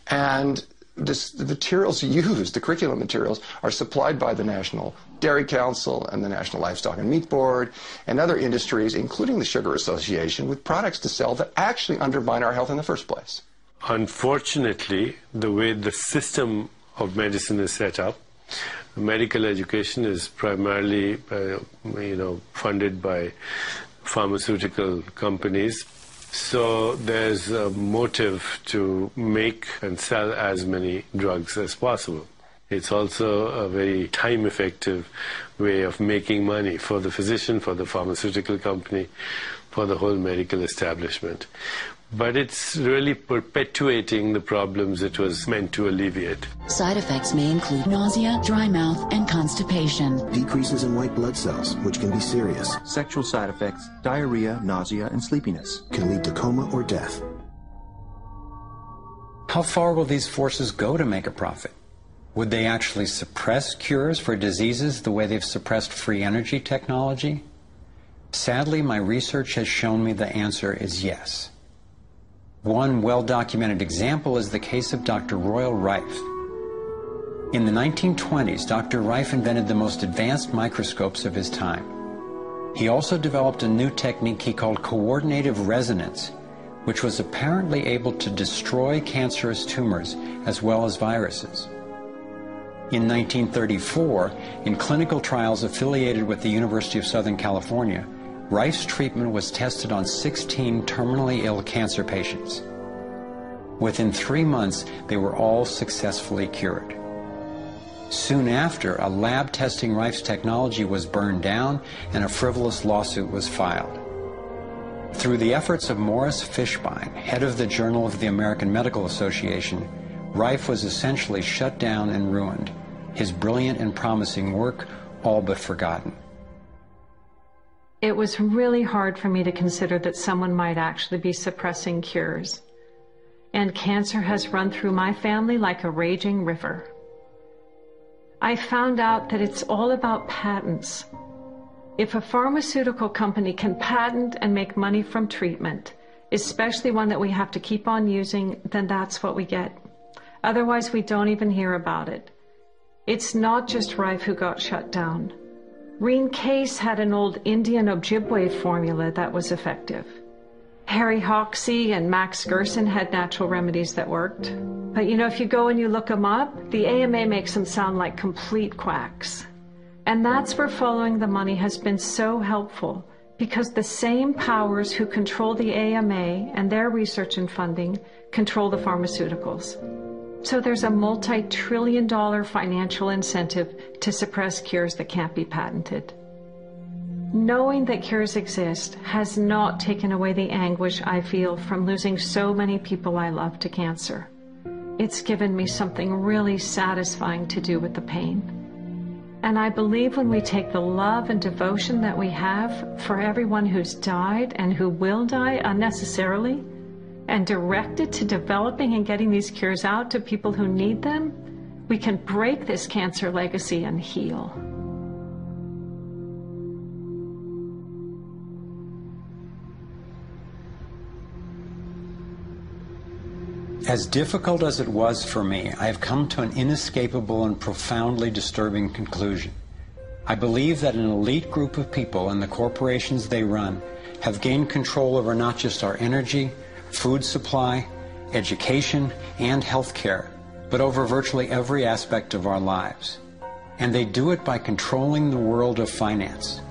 and the materials used, the curriculum materials, are supplied by the National Dairy Council and the National Livestock and Meat Board and other industries, including the Sugar Association, with products to sell that actually undermine our health in the first place. Unfortunately, the way the system of medicine is set up, medical education is primarily funded by pharmaceutical companies. So there's a motive to make and sell as many drugs as possible. It's also a very time-effective way of making money for the physician, for the pharmaceutical company, for the whole medical establishment. But it's really perpetuating the problems it was meant to alleviate. Side effects may include nausea, dry mouth, and constipation. Decreases in white blood cells, which can be serious. Sexual side effects, diarrhea, nausea, and sleepiness. Can lead to coma or death. How far will these forces go to make a profit? Would they actually suppress cures for diseases the way they've suppressed free energy technology? Sadly, my research has shown me the answer is yes. One well-documented example is the case of Dr. Royal Rife. In the 1920s, Dr. Rife invented the most advanced microscopes of his time. He also developed a new technique he called coordinative resonance, which was apparently able to destroy cancerous tumors as well as viruses. In 1934, in clinical trials affiliated with the University of Southern California, Rife's treatment was tested on 16 terminally ill cancer patients. Within 3 months, they were all successfully cured. Soon after, a lab testing Rife's technology was burned down and a frivolous lawsuit was filed. Through the efforts of Morris Fishbein, head of the Journal of the American Medical Association, Rife was essentially shut down and ruined, his brilliant and promising work all but forgotten. It was really hard for me to consider that someone might actually be suppressing cures. And cancer has run through my family like a raging river. I found out that it's all about patents. If a pharmaceutical company can patent and make money from treatment, especially one that we have to keep on using, then that's what we get. Otherwise, we don't even hear about it. It's not just Rife who got shut down. Reen Case had an old Indian Ojibwe formula that was effective. Harry Hoxsey and Max Gerson had natural remedies that worked. But you know, if you go and you look them up, the AMA makes them sound like complete quacks. And that's where following the money has been so helpful, because the same powers who control the AMA and their research and funding control the pharmaceuticals. So there's a multi-trillion-dollar financial incentive to suppress cures that can't be patented. Knowing that cures exist has not taken away the anguish I feel from losing so many people I love to cancer. It's given me something really satisfying to do with the pain. And I believe when we take the love and devotion that we have for everyone who's died and who will die unnecessarily, and direct it to developing and getting these cures out to people who need them, we can break this cancer legacy and heal. As difficult as it was for me, I have come to an inescapable and profoundly disturbing conclusion. I believe that an elite group of people and the corporations they run have gained control over not just our energy, food supply, education, and health care, but over virtually every aspect of our lives. And they do it by controlling the world of finance,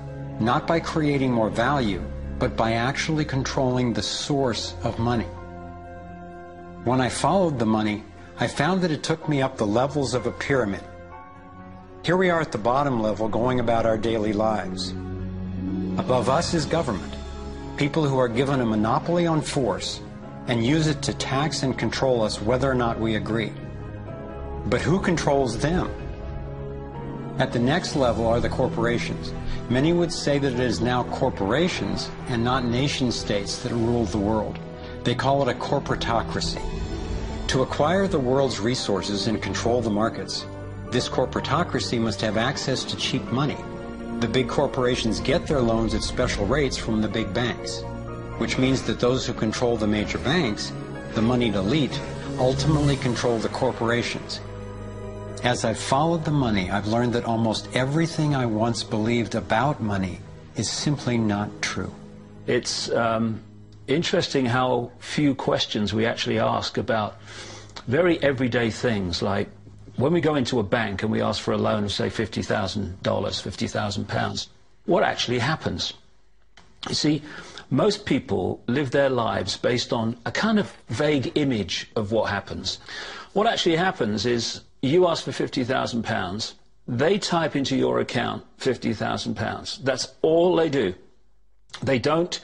not by creating more value, but by actually controlling the source of money. When I followed the money, I found that it took me up the levels of a pyramid. Here we are at the bottom level going about our daily lives. Above us is government, people who are given a monopoly on force and use it to tax and control us whether or not we agree. But who controls them? At the next level are the corporations. Many would say that it is now corporations and not nation-states that rule the world. They call it a corporatocracy. To acquire the world's resources and control the markets, this corporatocracy must have access to cheap money. The big corporations get their loans at special rates from the big banks, which means that those who control the major banks, the moneyed elite, ultimately control the corporations. As I've followed the money, I've learned that almost everything I once believed about money is simply not true. It's interesting how few questions we actually ask about very everyday things, like when we go into a bank and we ask for a loan of, say, $50,000, £50,000, what actually happens? You see, most people live their lives based on a kind of vague image of what happens. What actually happens is you ask for £50,000, they type into your account £50,000. That's all they do. They don't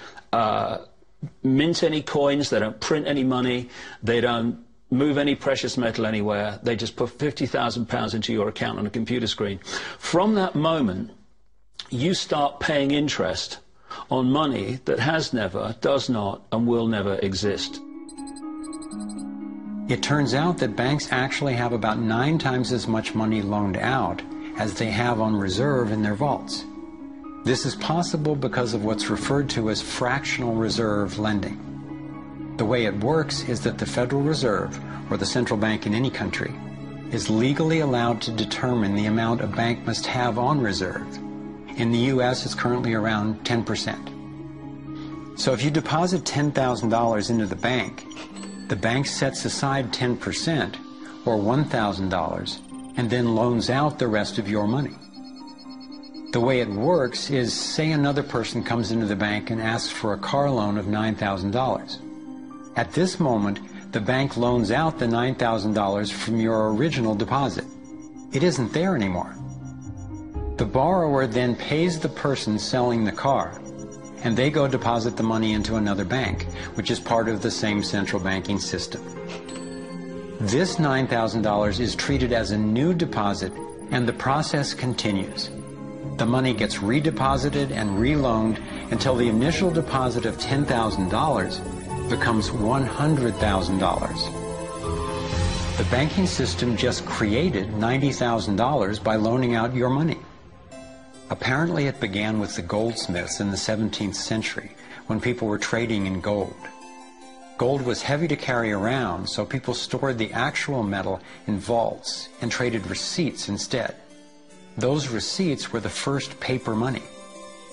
mint any coins, they don't print any money, they don't move any precious metal anywhere, they just put £50,000 into your account on a computer screen. From that moment, you start paying interest on money that has never, does not, and will never exist. It turns out that banks actually have about 9 times as much money loaned out as they have on reserve in their vaults. This is possible because of what's referred to as fractional reserve lending. The way it works is that the Federal Reserve, or the central bank in any country, is legally allowed to determine the amount a bank must have on reserve. In the U.S., it's currently around 10%. So if you deposit $10,000 into the bank sets aside 10%, or $1,000, and then loans out the rest of your money. The way it works is, say another person comes into the bank and asks for a car loan of $9,000. At this moment, the bank loans out the $9,000 from your original deposit. It isn't there anymore. The borrower then pays the person selling the car, and they go deposit the money into another bank, which is part of the same central banking system. This $9,000 is treated as a new deposit, and the process continues. The money gets redeposited and reloaned until the initial deposit of $10,000 becomes $100,000. The banking system just created $90,000 by loaning out your money. Apparently it began with the goldsmiths in the 17th century, when people were trading in gold. Gold was heavy to carry around, so people stored the actual metal in vaults and traded receipts instead. Those receipts were the first paper money.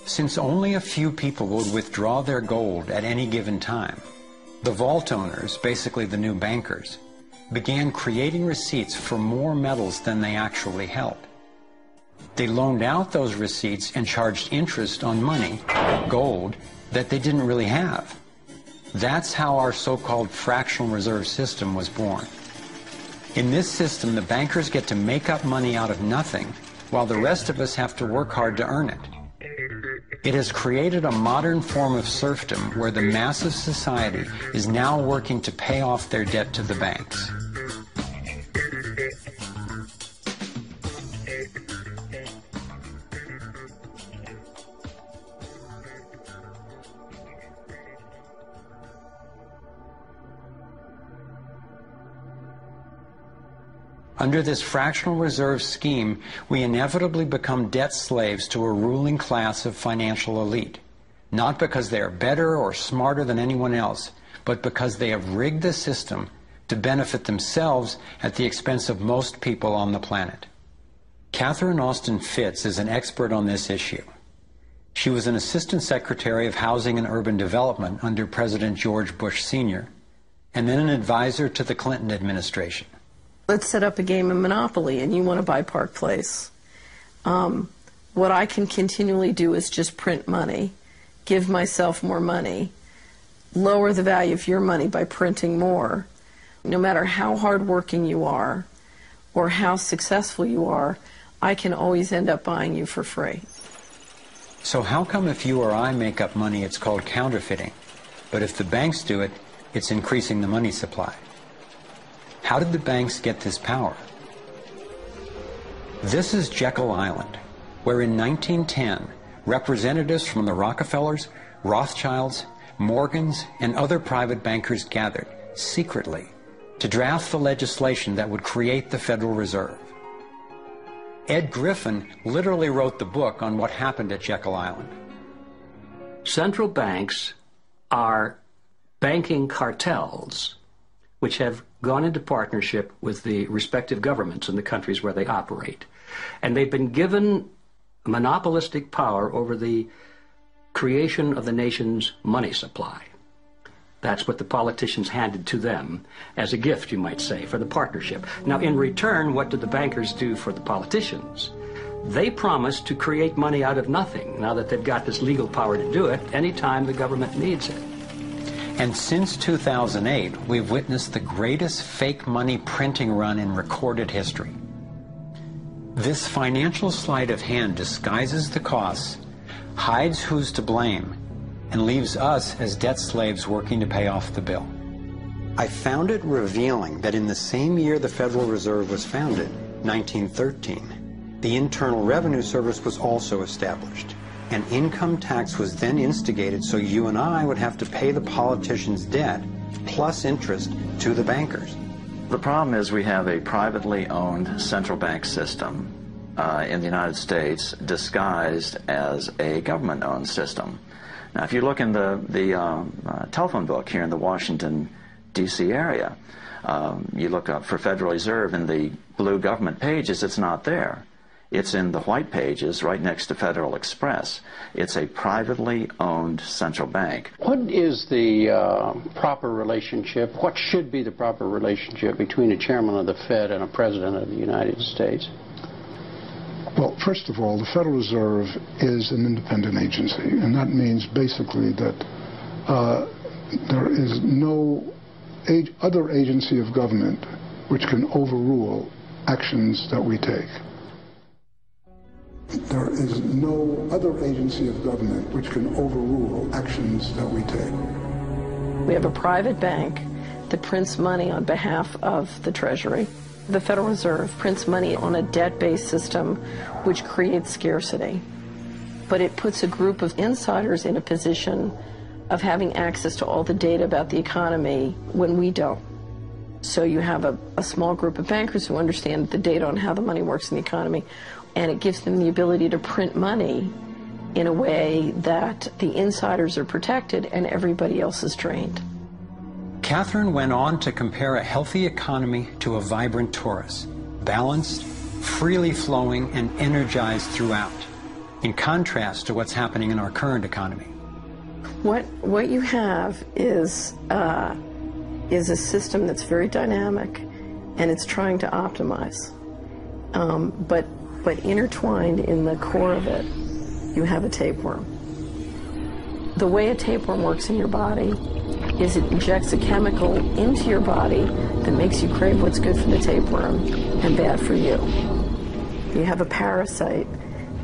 Since only a few people would withdraw their gold at any given time, the vault owners, basically the new bankers, began creating receipts for more metals than they actually held. They loaned out those receipts and charged interest on money, gold, that they didn't really have. That's how our so-called fractional reserve system was born. In this system, the bankers get to make up money out of nothing, while the rest of us have to work hard to earn it. It has created a modern form of serfdom where the mass of society is now working to pay off their debt to the banks. Under this fractional reserve scheme, we inevitably become debt slaves to a ruling class of financial elite, not because they are better or smarter than anyone else, but because they have rigged the system to benefit themselves at the expense of most people on the planet. Catherine Austin Fitts is an expert on this issue. She was an Assistant Secretary of Housing and Urban Development under President George Bush Sr., and then an advisor to the Clinton administration. Let's set up a game of Monopoly and you want to buy Park Place. What I can continually do is just print money, give myself more money, lower the value of your money by printing more. No matter how hardworking you are or how successful you are, I can always end up buying you for free. So how come if you or I make up money, it's called counterfeiting, but if the banks do it, it's increasing the money supply? How did the banks get this power? This is Jekyll Island, where in 1910, representatives from the Rockefellers, Rothschilds, Morgans, and other private bankers gathered, secretly, to draft the legislation that would create the Federal Reserve. Ed Griffin literally wrote the book on what happened at Jekyll Island. Central banks are banking cartels which have gone into partnership with the respective governments in the countries where they operate. And they've been given monopolistic power over the creation of the nation's money supply. That's what the politicians handed to them as a gift, you might say, for the partnership. Now, in return, what did the bankers do for the politicians? They promised to create money out of nothing, now that they've got this legal power to do it anytime the government needs it. And since 2008, we've witnessed the greatest fake money printing run in recorded history. This financial sleight of hand disguises the costs, hides who's to blame, and leaves us as debt slaves working to pay off the bill. I found it revealing that in the same year the Federal Reserve was founded, 1913, the Internal Revenue Service was also established. An income tax was then instigated so you and I would have to pay the politicians' debt plus interest to the bankers. The problem is we have a privately owned central bank system in the United States disguised as a government-owned system. Now, if you look in the telephone book here in the Washington, D.C. area, you look up for Federal Reserve in the blue government pages, it's not there. It's in the white pages right next to Federal Express. It's a privately owned central bank. What is the proper relationship, what should be the proper relationship between a chairman of the Fed and a president of the United States? Well, first of all, the Federal Reserve is an independent agency, and that means basically that there is no other agency of government which can overrule actions that we take. There is no other agency of government which can overrule actions that we take. We have a private bank that prints money on behalf of the Treasury. The Federal Reserve prints money on a debt-based system which creates scarcity. But it puts a group of insiders in a position of having access to all the data about the economy when we don't. So you have a small group of bankers who understand the data on how the money works in the economy, and it gives them the ability to print money in a way that the insiders are protected and everybody else is drained. Catherine went on to compare a healthy economy to a vibrant torus, balanced, freely flowing, and energized throughout, in contrast to what's happening in our current economy. What you have is a system that's very dynamic, and it's trying to optimize. But intertwined in the core of it, you have a tapeworm. The way a tapeworm works in your body is it injects a chemical into your body that makes you crave what's good for the tapeworm and bad for you. You have a parasite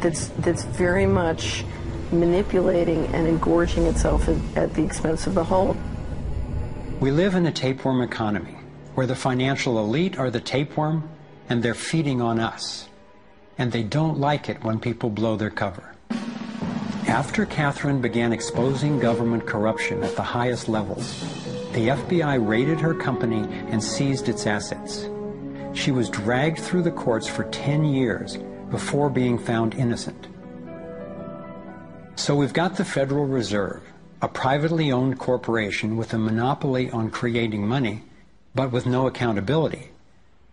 that's very much manipulating and engorging itself at the expense of the whole. We live in a tapeworm economy where the financial elite are the tapeworm and they're feeding on us. And they don't like it when people blow their cover. After Catherine began exposing government corruption at the highest levels, the FBI raided her company and seized its assets. She was dragged through the courts for 10 years before being found innocent. So we've got the Federal Reserve, a privately owned corporation with a monopoly on creating money, but with no accountability,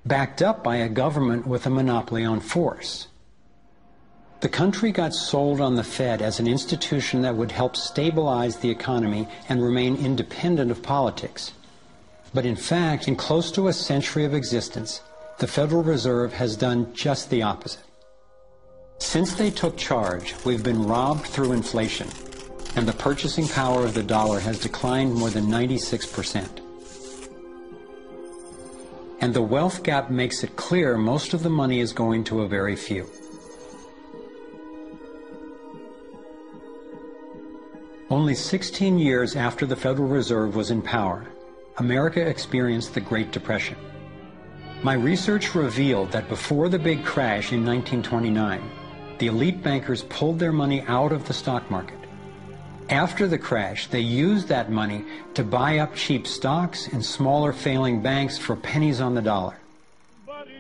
backed up by a government with a monopoly on force. The country got sold on the Fed as an institution that would help stabilize the economy and remain independent of politics. But in fact, in close to a century of existence, the Federal Reserve has done just the opposite. Since they took charge, we've been robbed through inflation, and the purchasing power of the dollar has declined more than 96%. And the wealth gap makes it clear most of the money is going to a very few. Only 16 years after the Federal Reserve was in power, America experienced the Great Depression. My research revealed that before the big crash in 1929, the elite bankers pulled their money out of the stock market. After the crash, they used that money to buy up cheap stocks and smaller failing banks for pennies on the dollar.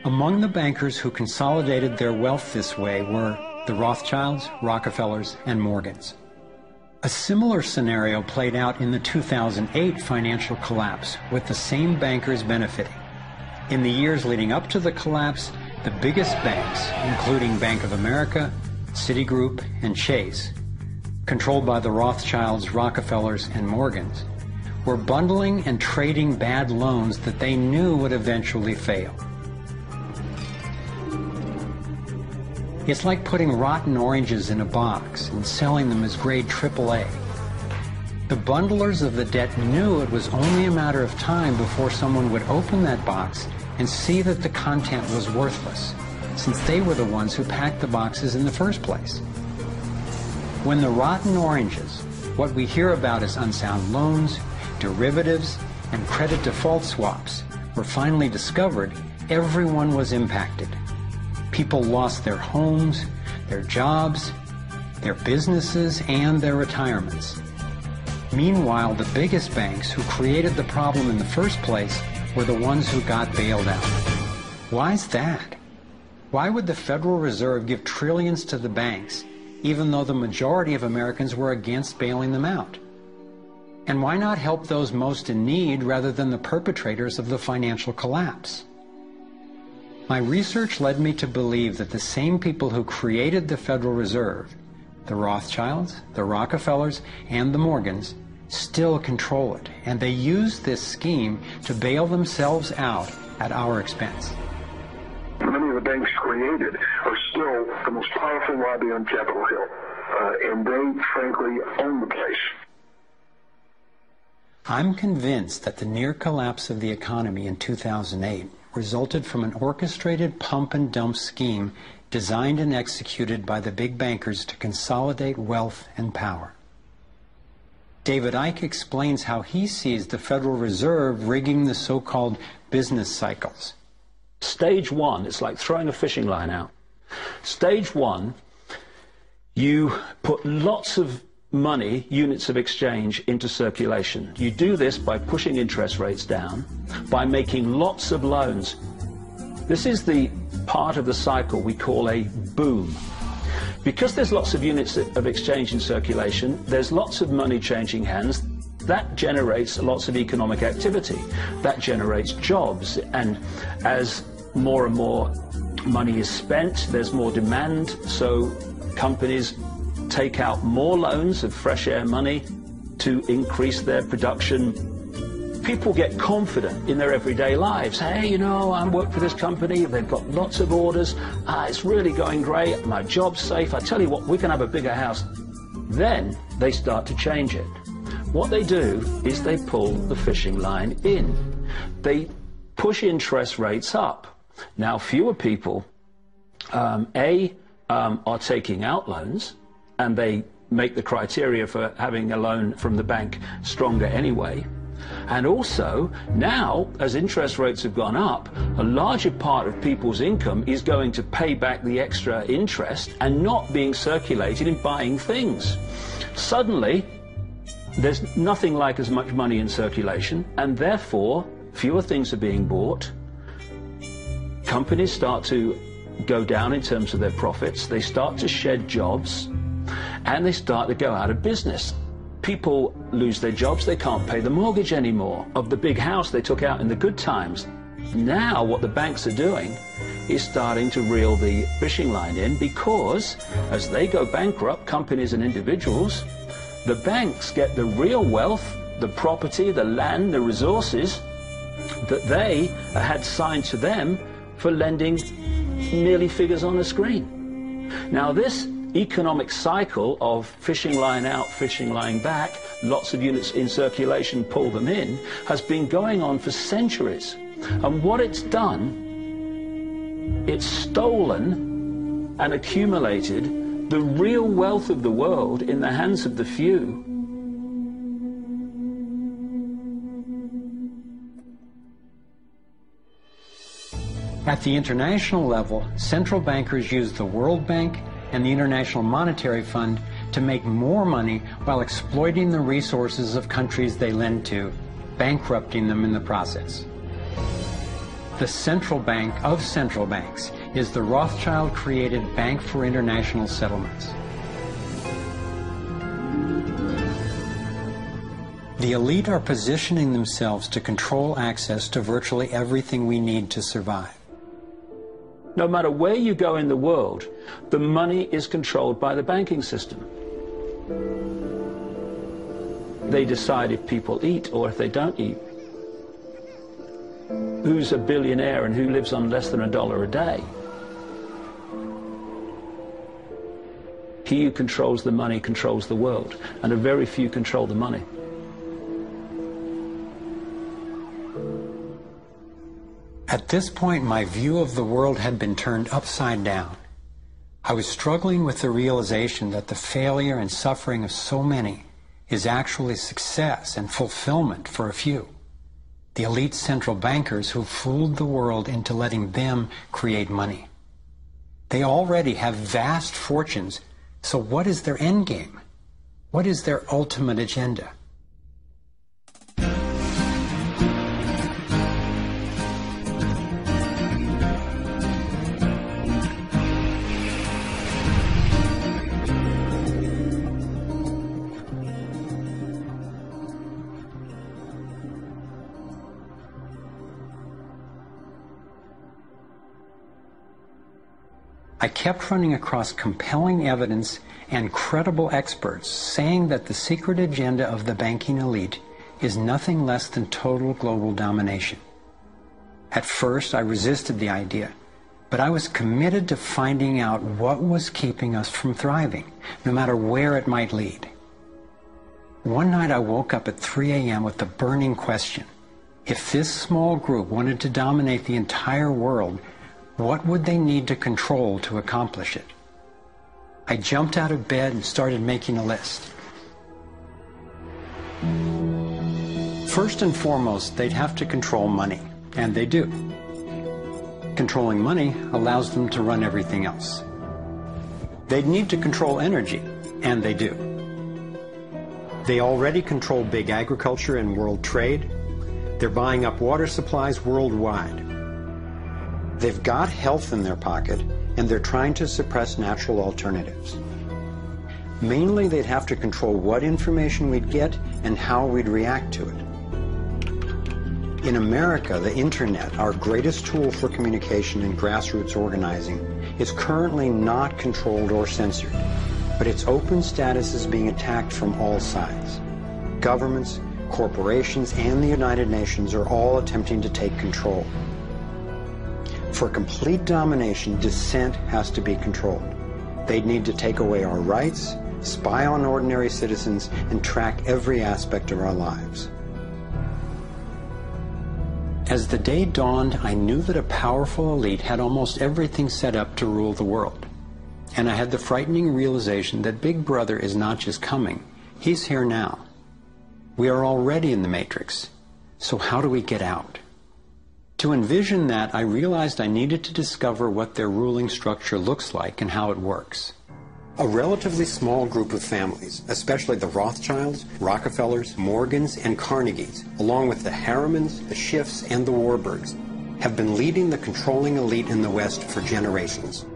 Among the bankers who consolidated their wealth this way were the Rothschilds, Rockefellers, and Morgans. A similar scenario played out in the 2008 financial collapse, with the same bankers benefiting. In the years leading up to the collapse, the biggest banks, including Bank of America, Citigroup, and Chase, controlled by the Rothschilds, Rockefellers, and Morgans, were bundling and trading bad loans that they knew would eventually fail. It's like putting rotten oranges in a box and selling them as grade AAA. The bundlers of the debt knew it was only a matter of time before someone would open that box and see that the content was worthless, since they were the ones who packed the boxes in the first place. When the rotten oranges, what we hear about as unsound loans, derivatives, and credit default swaps, were finally discovered, everyone was impacted. People lost their homes, their jobs, their businesses, and their retirements. Meanwhile, the biggest banks who created the problem in the first place were the ones who got bailed out. Why's that? Why would the Federal Reserve give trillions to the banks, even though the majority of Americans were against bailing them out? And why not help those most in need rather than the perpetrators of the financial collapse? My research led me to believe that the same people who created the Federal Reserve, the Rothschilds, the Rockefellers, and the Morgans, still control it, and they use this scheme to bail themselves out at our expense. Many of the banks created are still the most powerful lobby on Capitol Hill, and they, frankly, own the place. I'm convinced that the near collapse of the economy in 2008 resulted from an orchestrated pump-and-dump scheme designed and executed by the big bankers to consolidate wealth and power. David Icke explains how he sees the Federal Reserve rigging the so-called business cycles. Stage one, it's like throwing a fishing line out. Stage one, you put lots of money, units of exchange, into circulation. You do this by pushing interest rates down, by making lots of loans. This is the part of the cycle we call a boom. Because there's lots of units of exchange in circulation, there's lots of money changing hands. That generates lots of economic activity. That generates jobs. And as more and more money is spent, there's more demand. So companies take out more loans of fresh air money to increase their production. People get confident in their everyday lives. Hey, you know, I work for this company, they've got lots of orders, it's really going great, my job's safe, I tell you what, we can have a bigger house. Then they start to change it. What they do is they pull the fishing line in. They push interest rates up. Now, fewer people, are taking out loans, and they make the criteria for having a loan from the bank stronger anyway. And also, now, as interest rates have gone up, a larger part of people's income is going to pay back the extra interest and not being circulated in buying things. Suddenly, there's nothing like as much money in circulation, and therefore, fewer things are being bought. Companies start to go down in terms of their profits, they start to shed jobs, and they start to go out of business. People lose their jobs, they can't pay the mortgage anymore of the big house they took out in the good times. Now what the banks are doing is starting to reel the fishing line in, because as they go bankrupt, companies and individuals, the banks get the real wealth, the property, the land, the resources that they had signed to them for lending merely figures on a screen. Now this economic cycle of fishing line out, fishing line back, lots of units in circulation, pull them in, has been going on for centuries. And what it's done, it's stolen and accumulated the real wealth of the world in the hands of the few. At the international level, central bankers use the World Bank and the International Monetary Fund to make more money while exploiting the resources of countries they lend to, bankrupting them in the process. The central bank of central banks is the Rothschild-created Bank for International Settlements. The elite are positioning themselves to control access to virtually everything we need to survive. No matter where you go in the world, the money is controlled by the banking system. They decide if people eat or if they don't eat. Who's a billionaire and who lives on less than $1 a day? He who controls the money controls the world, and a very few control the money. At this point, my view of the world had been turned upside down. I was struggling with the realization that the failure and suffering of so many is actually success and fulfillment for a few. The elite central bankers who fooled the world into letting them create money. They already have vast fortunes, so what is their end game? What is their ultimate agenda? I kept running across compelling evidence and credible experts saying that the secret agenda of the banking elite is nothing less than total global domination. At first, I resisted the idea, but I was committed to finding out what was keeping us from thriving, no matter where it might lead. One night I woke up at 3 a.m. with the burning question: if this small group wanted to dominate the entire world, what would they need to control to accomplish it? I jumped out of bed and started making a list. First and foremost, they'd have to control money, and they do. Controlling money allows them to run everything else. They'd need to control energy, and they do. They already control big agriculture and world trade. They're buying up water supplies worldwide. They've got health in their pocket, and they're trying to suppress natural alternatives. Mainly, they'd have to control what information we'd get and how we'd react to it. In America, the internet, our greatest tool for communication and grassroots organizing, is currently not controlled or censored, but its open status is being attacked from all sides. Governments, corporations, and the United Nations are all attempting to take control. For complete domination, dissent has to be controlled. They'd need to take away our rights, spy on ordinary citizens, and track every aspect of our lives. As the day dawned, I knew that a powerful elite had almost everything set up to rule the world. And I had the frightening realization that Big Brother is not just coming, he's here now. We are already in the Matrix, so how do we get out? To envision that, I realized I needed to discover what their ruling structure looks like and how it works. A relatively small group of families, especially the Rothschilds, Rockefellers, Morgans, and Carnegies, along with the Harrimans, the Schiffs, and the Warburgs, have been leading the controlling elite in the West for generations.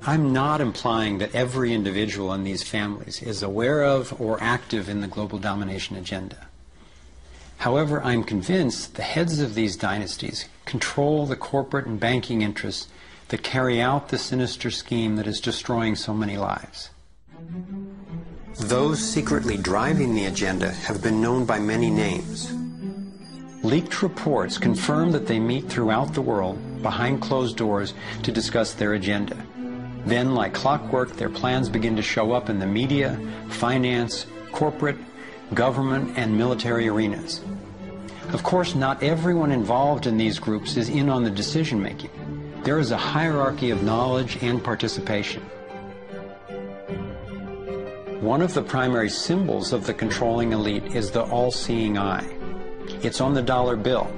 I'm not implying that every individual in these families is aware of or active in the global domination agenda. However, I'm convinced the heads of these dynasties control the corporate and banking interests that carry out the sinister scheme that is destroying so many lives. Those secretly driving the agenda have been known by many names. Leaked reports confirm that they meet throughout the world behind closed doors to discuss their agenda. Then, like clockwork, their plans begin to show up in the media, finance, corporate, government, and military arenas. Of course, not everyone involved in these groups is in on the decision-making. There is a hierarchy of knowledge and participation. One of the primary symbols of the controlling elite is the all-seeing eye. It's on the dollar bill.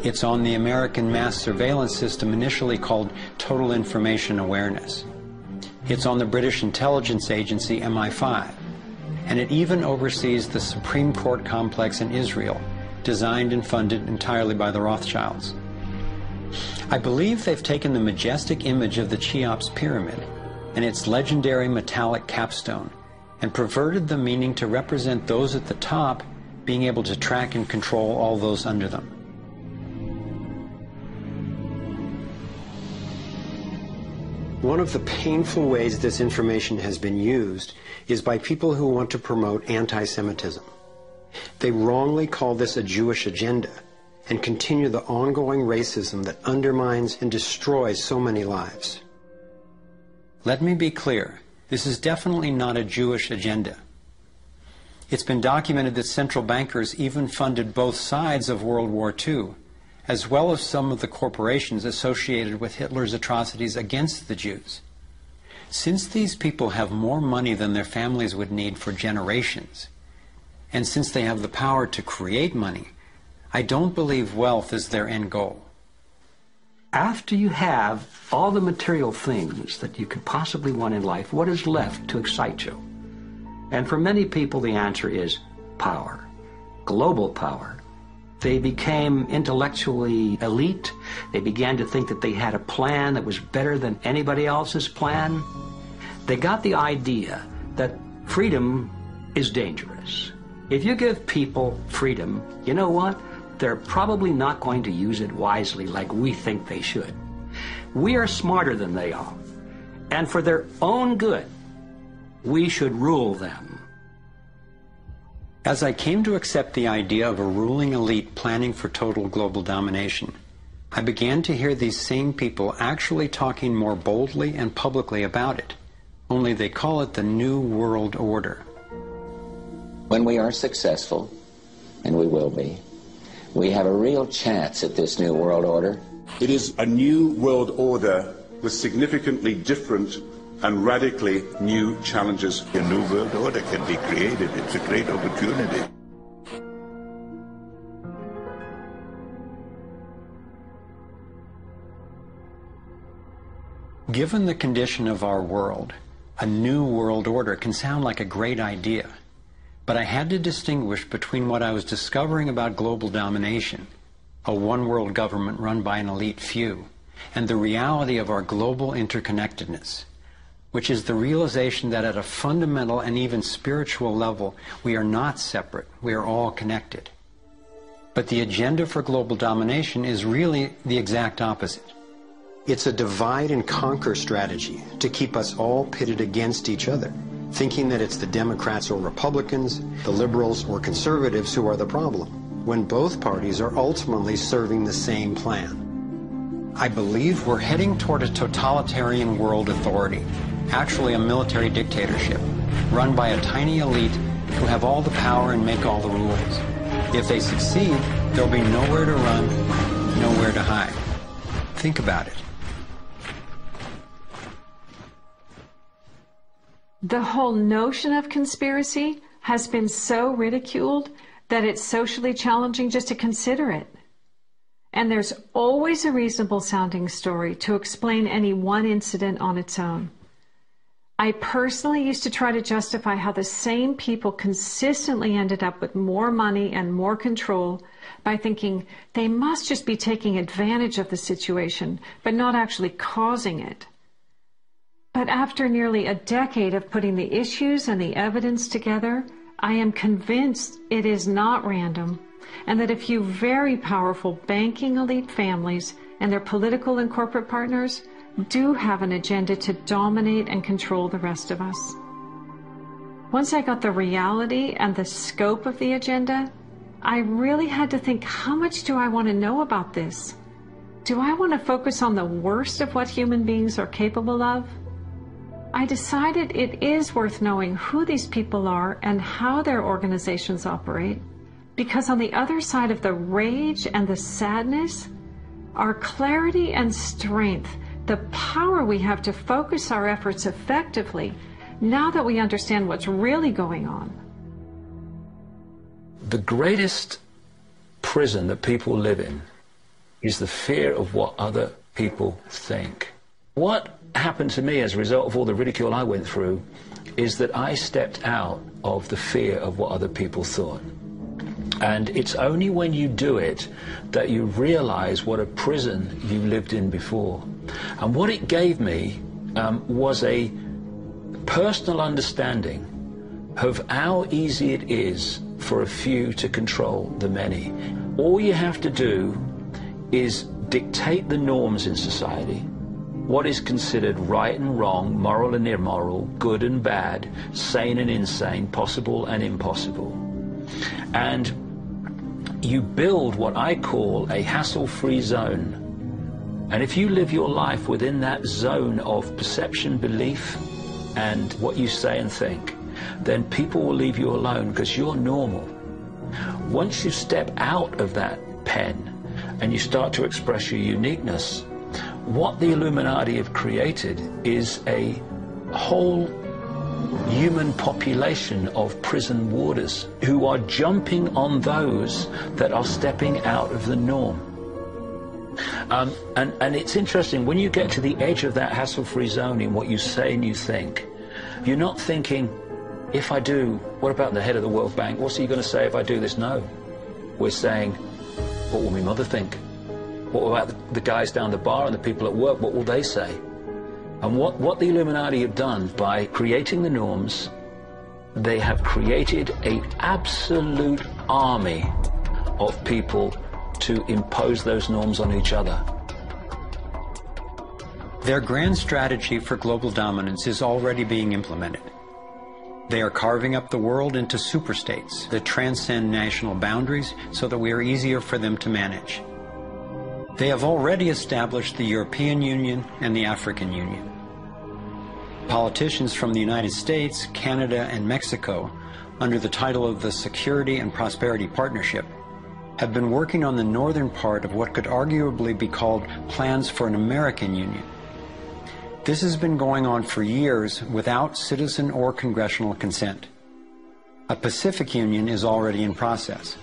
It's on the American mass surveillance system initially called Total Information Awareness. It's on the British intelligence agency MI5. And it even oversees the Supreme Court complex in Israel, designed and funded entirely by the Rothschilds. I believe they've taken the majestic image of the Cheops pyramid and its legendary metallic capstone and perverted the meaning to represent those at the top being able to track and control all those under them. One of the painful ways this information has been used is by people who want to promote anti-Semitism. They wrongly call this a Jewish agenda and continue the ongoing racism that undermines and destroys so many lives. Let me be clear, this is definitely not a Jewish agenda. It's been documented that central bankers even funded both sides of World War II, as well as some of the corporations associated with Hitler's atrocities against the Jews. Since these people have more money than their families would need for generations, and since they have the power to create money, I don't believe wealth is their end goal. After you have all the material things that you could possibly want in life, what is left to excite you? And for many people, the answer is power, global power. They became intellectually elite. They began to think that they had a plan that was better than anybody else's plan. They got the idea that freedom is dangerous. If you give people freedom, you know what? They're probably not going to use it wisely like we think they should. We are smarter than they are. And for their own good, we should rule them. As I came to accept the idea of a ruling elite planning for total global domination, I began to hear these same people actually talking more boldly and publicly about it, only they call it the New World Order. When we are successful, and we will be, we have a real chance at this New World Order. It is a new world order with significantly different and radically new challenges. A new world order can be created. It's a great opportunity. Given the condition of our world, a new world order can sound like a great idea. But I had to distinguish between what I was discovering about global domination, a one-world government run by an elite few, and the reality of our global interconnectedness, which is the realization that at a fundamental and even spiritual level, we are not separate, we are all connected. But the agenda for global domination is really the exact opposite. It's a divide and conquer strategy to keep us all pitted against each other, thinking that it's the Democrats or Republicans, the liberals or conservatives who are the problem, when both parties are ultimately serving the same plan. I believe we're heading toward a totalitarian world authority, actually a military dictatorship, run by a tiny elite who have all the power and make all the rules. If they succeed, there'll be nowhere to run, nowhere to hide. Think about it. The whole notion of conspiracy has been so ridiculed that it's socially challenging just to consider it. And there's always a reasonable sounding story to explain any one incident on its own. I personally used to try to justify how the same people consistently ended up with more money and more control by thinking they must just be taking advantage of the situation, but not actually causing it. But after nearly a decade of putting the issues and the evidence together, I am convinced it is not random, and that a few very powerful banking elite families and their political and corporate partners do have an agenda to dominate and control the rest of us. Once I got the reality and the scope of the agenda, I really had to think, how much do I want to know about this? Do I want to focus on the worst of what human beings are capable of? I decided it is worth knowing who these people are and how their organizations operate, because on the other side of the rage and the sadness are clarity and strength, the power we have to focus our efforts effectively now that we understand what's really going on. The greatest prison that people live in is the fear of what other people think. What happened to me as a result of all the ridicule I went through is that I stepped out of the fear of what other people thought. And it's only when you do it that you realize what a prison you lived in before. And what it gave me was a personal understanding of how easy it is for a few to control the many. All you have to do is dictate the norms in society, what is considered right and wrong, moral and immoral, good and bad, sane and insane, possible and impossible. And you build what I call a hassle-free zone. And if you live your life within that zone of perception, belief, and what you say and think, then people will leave you alone because you're normal. Once you step out of that pen and you start to express your uniqueness, what the Illuminati have created is a whole human population of prison warders who are jumping on those that are stepping out of the norm. And it's interesting, when you get to the edge of that hassle-free zone in what you say and you think, you're not thinking, if I do, what about the head of the World Bank? What's he going to say if I do this? No. We're saying, what will my mother think? What about the guys down the bar and the people at work? What will they say? And what the Illuminati have done by creating the norms, they have created an absolute army of people to impose those norms on each other. Their grand strategy for global dominance is already being implemented. They are carving up the world into superstates that transcend national boundaries so that we are easier for them to manage. They have already established the European Union and the African Union. Politicians from the United States, Canada, and Mexico, under the title of the Security and Prosperity Partnership, have been working on the northern part of what could arguably be called plans for an American Union. This has been going on for years without citizen or congressional consent. A Pacific Union is already in process.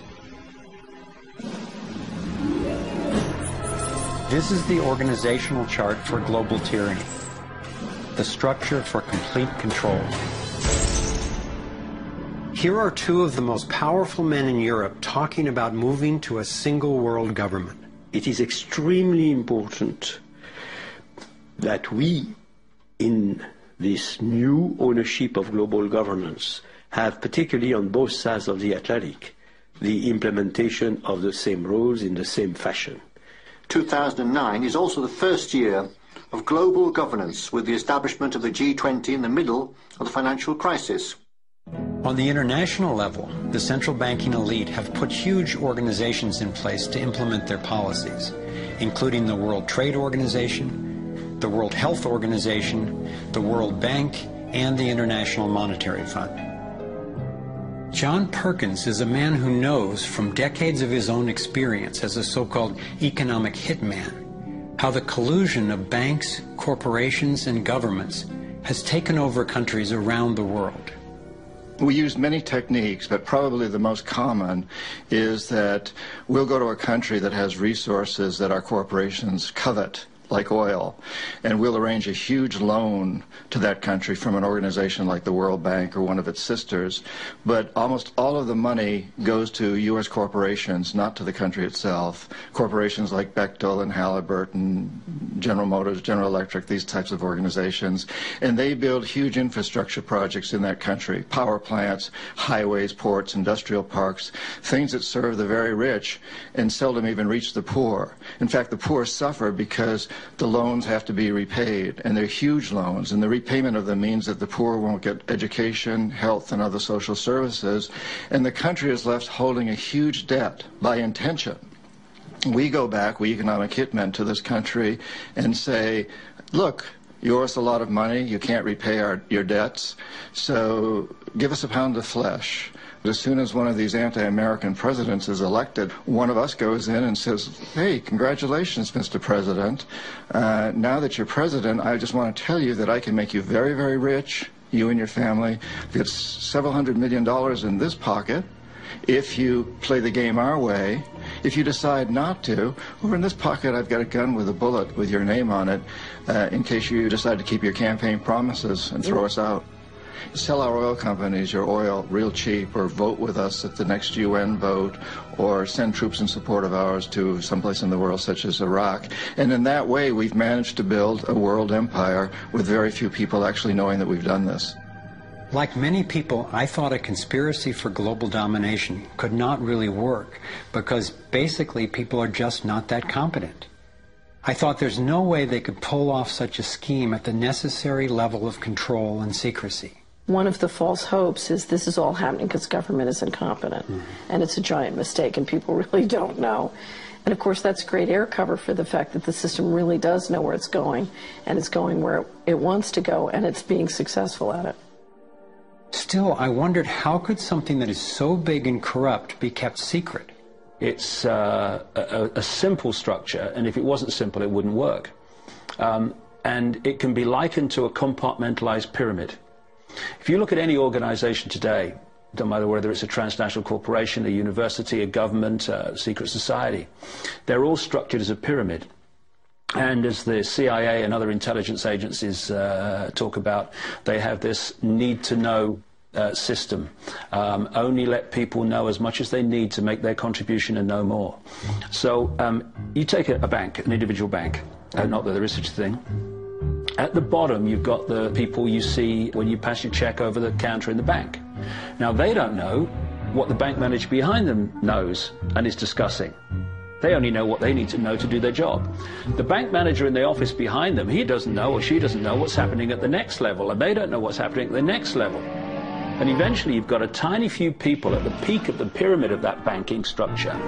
This is the organizational chart for global tyranny, the structure for complete control. Here are two of the most powerful men in Europe talking about moving to a single world government. It is extremely important that we, in this new ownership of global governance, have, particularly on both sides of the Atlantic, the implementation of the same rules in the same fashion. 2009 is also the first year of global governance, with the establishment of the G20 in the middle of the financial crisis. On the international level, the central banking elite have put huge organizations in place to implement their policies, including the World Trade Organization, the World Health Organization, the World Bank, and the International Monetary Fund. John Perkins is a man who knows from decades of his own experience as a so-called economic hitman how the collusion of banks, corporations, and governments has taken over countries around the world. We use many techniques, but probably the most common is that we'll go to a country that has resources that our corporations covet, like oil, and we'll arrange a huge loan to that country from an organization like the World Bank or one of its sisters, but almost all of the money goes to U.S. corporations, not to the country itself. Corporations like Bechtel and Halliburton, General Motors, General Electric, these types of organizations, and they build huge infrastructure projects in that country, power plants, highways, ports, industrial parks, things that serve the very rich and seldom even reach the poor. In fact, the poor suffer because the loans have to be repaid, and they're huge loans, and the repayment of them means that the poor won't get education, health, and other social services, and the country is left holding a huge debt by intention. We go back, we economic hitmen, to this country and say, look, you owe us a lot of money, you can't repay your debts, so give us a pound of flesh. As soon as one of these anti-American presidents is elected, one of us goes in and says, hey, congratulations, Mr. President. Now that you're president, I just want to tell you that I can make you very, very rich, you and your family. Get several $100 million in this pocket if you play the game our way. If you decide not to, over in this pocket I've got a gun with a bullet with your name on it in case you decide to keep your campaign promises and throw us out. Sell our oil companies your oil real cheap, or vote with us at the next UN vote, or send troops in support of ours to someplace in the world such as Iraq. And in that way we've managed to build a world empire with very few people actually knowing that we've done this. Like many people, I thought a conspiracy for global domination could not really work because basically people are just not that competent. I thought there's no way they could pull off such a scheme at the necessary level of control and secrecy. One of the false hopes is this is all happening because government is incompetent, and it's a giant mistake, and people really don't know. And of course, that's great air cover for the fact that the system really does know where it's going, and it's going where it wants to go, and it's being successful at it. Still, I wondered how could something that is so big and corrupt be kept secret? It's a simple structure, and if it wasn't simple, it wouldn't work. And it can be likened to a compartmentalized pyramid. If you look at any organization today, no matter whether it's a transnational corporation, a university, a government, a secret society, they're all structured as a pyramid. And as the CIA and other intelligence agencies talk about, they have this need-to-know system. Only let people know as much as they need to make their contribution and no more. So you take a bank, an individual bank, not that there is such a thing. At the bottom, you've got the people you see when you pass your check over the counter in the bank. Now, they don't know what the bank manager behind them knows and is discussing. They only know what they need to know to do their job. The bank manager in the office behind them, he doesn't know or she doesn't know what's happening at the next level, and they don't know what's happening at the next level. And eventually you've got a tiny few people at the peak of the pyramid of that banking structure.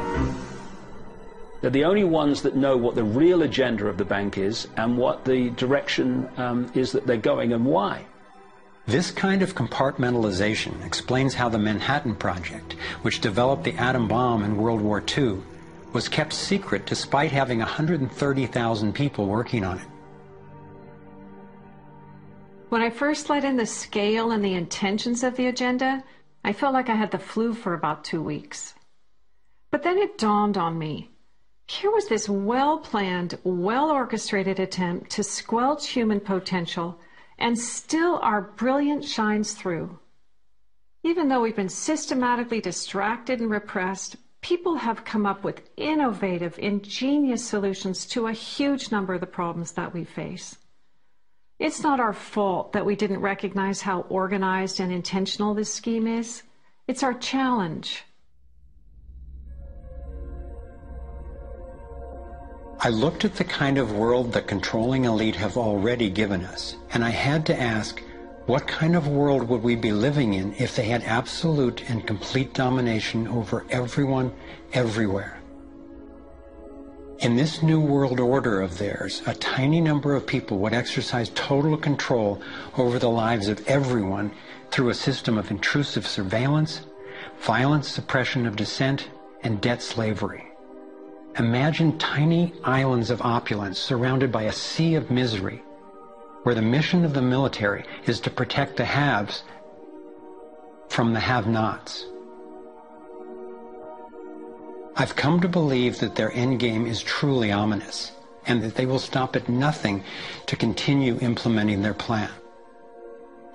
They're the only ones that know what the real agenda of the bank is and what the direction is that they're going and why. This kind of compartmentalization explains how the Manhattan Project, which developed the atom bomb in World War II, was kept secret despite having 130,000 people working on it. When I first let in the scale and the intentions of the agenda, I felt like I had the flu for about 2 weeks. But then it dawned on me. Here was this well-planned, well-orchestrated attempt to squelch human potential, and still our brilliance shines through. Even though we've been systematically distracted and repressed, people have come up with innovative, ingenious solutions to a huge number of the problems that we face. It's not our fault that we didn't recognize how organized and intentional this scheme is. It's our challenge. I looked at the kind of world the controlling elite have already given us, and I had to ask, what kind of world would we be living in if they had absolute and complete domination over everyone, everywhere? In this new world order of theirs, a tiny number of people would exercise total control over the lives of everyone through a system of intrusive surveillance, violent suppression of dissent, and debt slavery. Imagine tiny islands of opulence surrounded by a sea of misery, where the mission of the military is to protect the haves from the have-nots. I've come to believe that their endgame is truly ominous, and that they will stop at nothing to continue implementing their plan.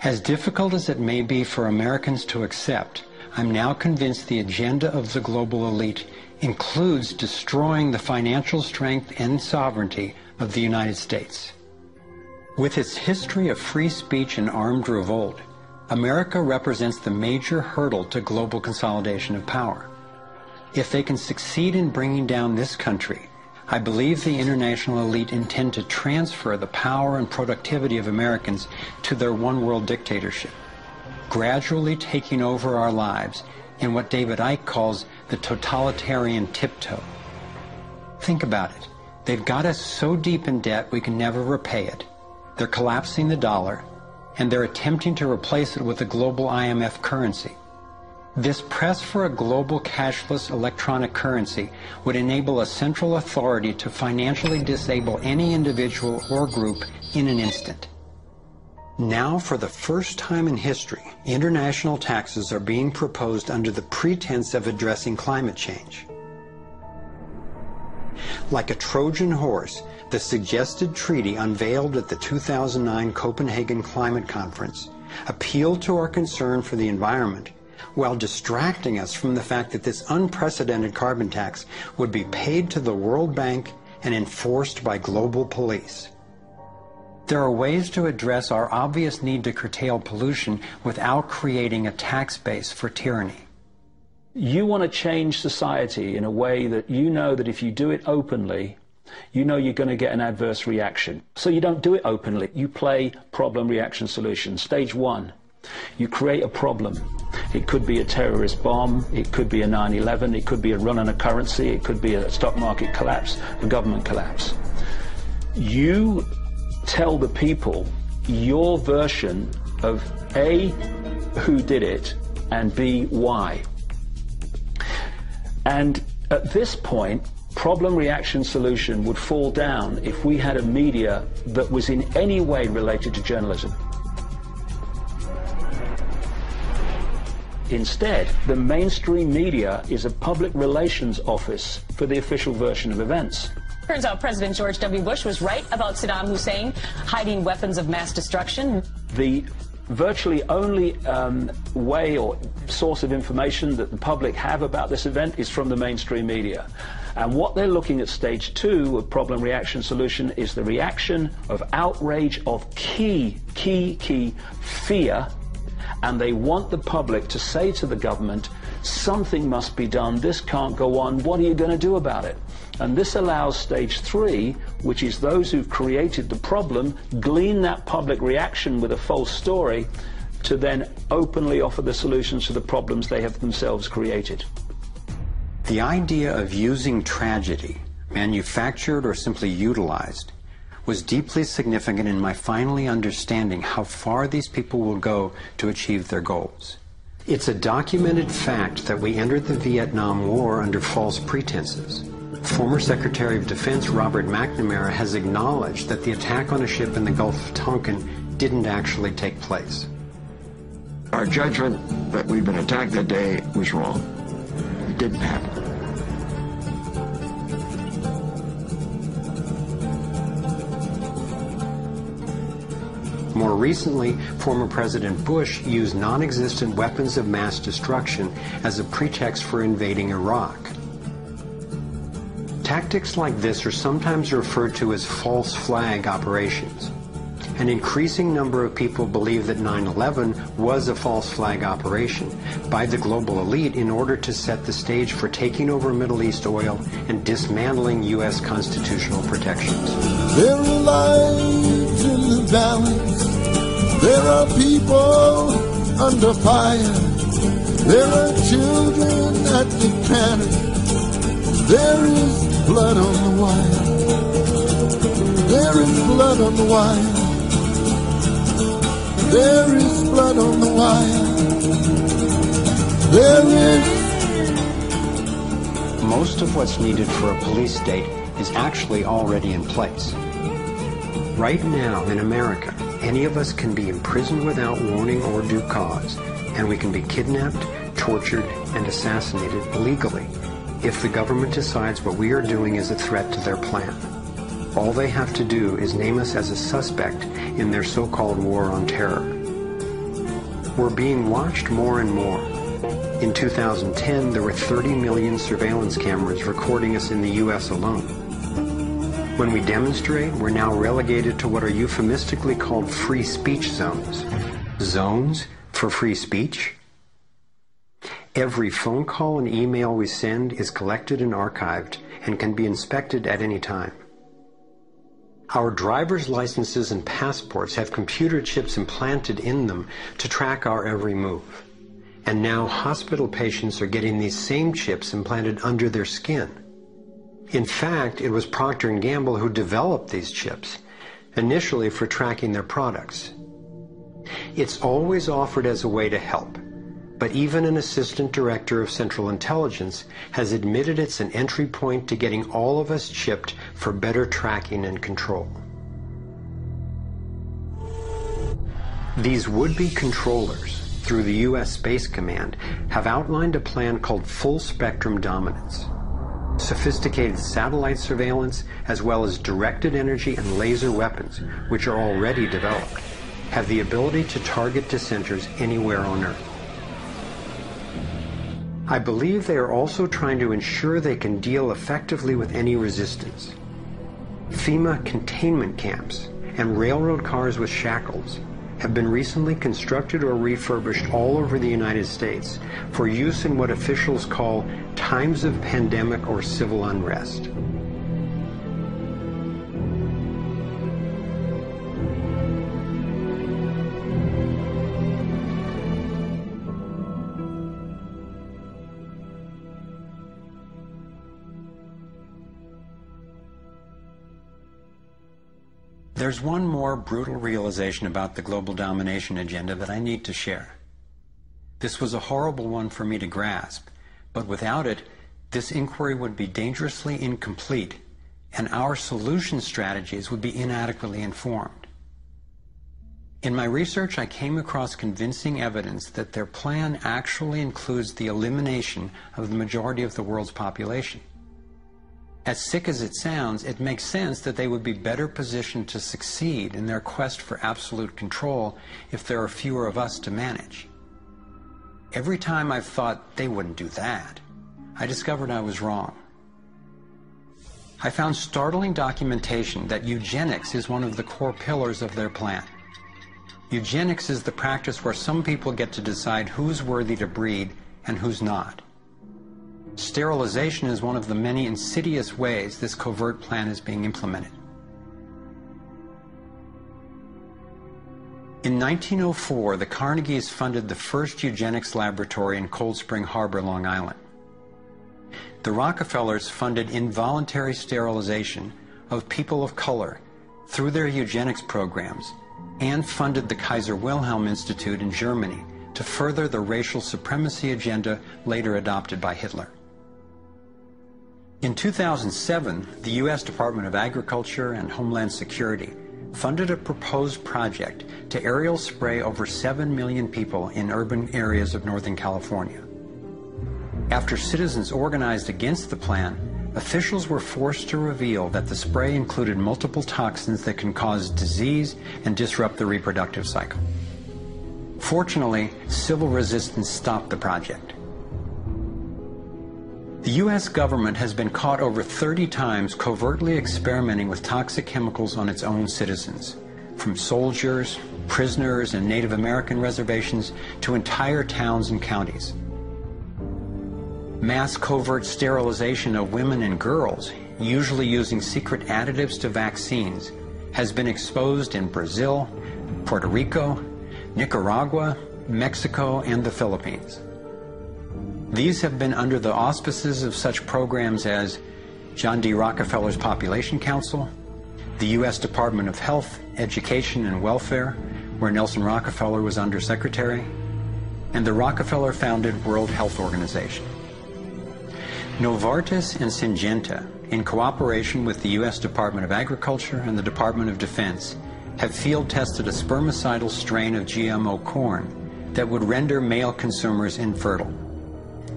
As difficult as it may be for Americans to accept, I'm now convinced the agenda of the global elite includes destroying the financial strength and sovereignty of the United States. With its history of free speech and armed revolt, America represents the major hurdle to global consolidation of power. If they can succeed in bringing down this country, I believe the international elite intend to transfer the power and productivity of Americans to their one-world dictatorship, gradually taking over our lives in what David Icke calls the totalitarian tiptoe. Think about it. They've got us so deep in debt we can never repay it. They're collapsing the dollar, and they're attempting to replace it with a global IMF currency. This press for a global cashless electronic currency would enable a central authority to financially disable any individual or group in an instant. Now, for the first time in history, international taxes are being proposed under the pretense of addressing climate change. Like a Trojan horse, the suggested treaty unveiled at the 2009 Copenhagen Climate Conference appealed to our concern for the environment while distracting us from the fact that this unprecedented carbon tax would be paid to the World Bank and enforced by global police. There are ways to address our obvious need to curtail pollution without creating a tax base for tyranny. You want to change society in a way that you know that if you do it openly, you know you're going to get an adverse reaction. So you don't do it openly. You play problem, reaction, solution. Stage one, you create a problem. It could be a terrorist bomb, it could be a 9/11, it could be a run on a currency, it could be a stock market collapse, a government collapse. You tell the people your version of A, who did it, and B, why. And at this point, problem, reaction, solution would fall down if we had a media that was in any way related to journalism. Instead, the mainstream media is a public relations office for the official version of events. Turns out President George W. Bush was right about Saddam Hussein hiding weapons of mass destruction. The virtually only way or source of information that the public have about this event is from the mainstream media. And what they're looking at stage two of problem, reaction, solution is the reaction of outrage, of key fear and they want the public to say to the government, something must be done, this can't go on, what are you going to do about it? And this allows stage 3, which is those who've created the problem, glean that public reaction with a false story, to then openly offer the solutions to the problems they have themselves created. The idea of using tragedy, manufactured or simply utilized, was deeply significant in my finally understanding how far these people will go to achieve their goals. It's a documented fact that we entered the Vietnam War under false pretenses. Former Secretary of Defense Robert McNamara has acknowledged that the attack on a ship in the Gulf of Tonkin didn't actually take place. Our judgment that we'd been attacked that day was wrong. It didn't happen. More recently, former President Bush used non-existent weapons of mass destruction as a pretext for invading Iraq. Tactics like this are sometimes referred to as false flag operations. An increasing number of people believe that 9/11 was a false flag operation by the global elite in order to set the stage for taking over Middle East oil and dismantling U.S. constitutional protections. There are lives in the balance. There are people under fire. There are children at the cannon. There is blood on the wire. There is blood on the wire. There is blood on the wire. There is... Most of what's needed for a police state is actually already in place. Right now in America, any of us can be imprisoned without warning or due cause, and we can be kidnapped, tortured, and assassinated illegally if the government decides what we are doing is a threat to their plan. All they have to do is name us as a suspect in their so-called war on terror. We're being watched more and more. In 2010, there were 30 million surveillance cameras recording us in the U.S. alone. When we demonstrate, we're now relegated to what are euphemistically called free speech zones. Zones for free speech? Every phone call and email we send is collected and archived and can be inspected at any time. Our driver's licenses and passports have computer chips implanted in them to track our every move. And now hospital patients are getting these same chips implanted under their skin. In fact, it was Procter & Gamble who developed these chips, initially for tracking their products. It's always offered as a way to help, but even an assistant director of Central Intelligence has admitted it's an entry point to getting all of us chipped for better tracking and control. These would-be controllers, through the U.S. Space Command, have outlined a plan called full spectrum dominance. Sophisticated satellite surveillance, as well as directed energy and laser weapons, which are already developed, have the ability to target dissenters anywhere on Earth. I believe they are also trying to ensure they can deal effectively with any resistance. FEMA containment camps and railroad cars with shackles have been recently constructed or refurbished all over the United States for use in what officials call times of pandemic or civil unrest. There's one more brutal realization about the global domination agenda that I need to share. This was a horrible one for me to grasp, but without it, this inquiry would be dangerously incomplete, and our solution strategies would be inadequately informed. In my research, I came across convincing evidence that their plan actually includes the elimination of the majority of the world's population. As sick as it sounds, it makes sense that they would be better positioned to succeed in their quest for absolute control if there are fewer of us to manage. Every time I've thought they wouldn't do that, I discovered I was wrong. I found startling documentation that eugenics is one of the core pillars of their plan. Eugenics is the practice where some people get to decide who's worthy to breed and who's not. Sterilization is one of the many insidious ways this covert plan is being implemented. In 1904, the Carnegies funded the first eugenics laboratory in Cold Spring Harbor, Long Island. The Rockefellers funded involuntary sterilization of people of color through their eugenics programs and funded the Kaiser Wilhelm Institute in Germany to further the racial supremacy agenda later adopted by Hitler. In 2007, the U.S. Department of Agriculture and Homeland Security funded a proposed project to aerial spray over 7 million people in urban areas of Northern California. After citizens organized against the plan, officials were forced to reveal that the spray included multiple toxins that can cause disease and disrupt the reproductive cycle. Fortunately, civil resistance stopped the project. The U.S. government has been caught over 30 times covertly experimenting with toxic chemicals on its own citizens, from soldiers, prisoners, and Native American reservations to entire towns and counties. Mass covert sterilization of women and girls, usually using secret additives to vaccines, has been exposed in Brazil, Puerto Rico, Nicaragua, Mexico, and the Philippines. These have been under the auspices of such programs as John D. Rockefeller's Population Council, the U.S. Department of Health, Education, and Welfare, where Nelson Rockefeller was Undersecretary, and the Rockefeller-founded World Health Organization. Novartis and Syngenta, in cooperation with the U.S. Department of Agriculture and the Department of Defense, have field-tested a spermicidal strain of GMO corn that would render male consumers infertile.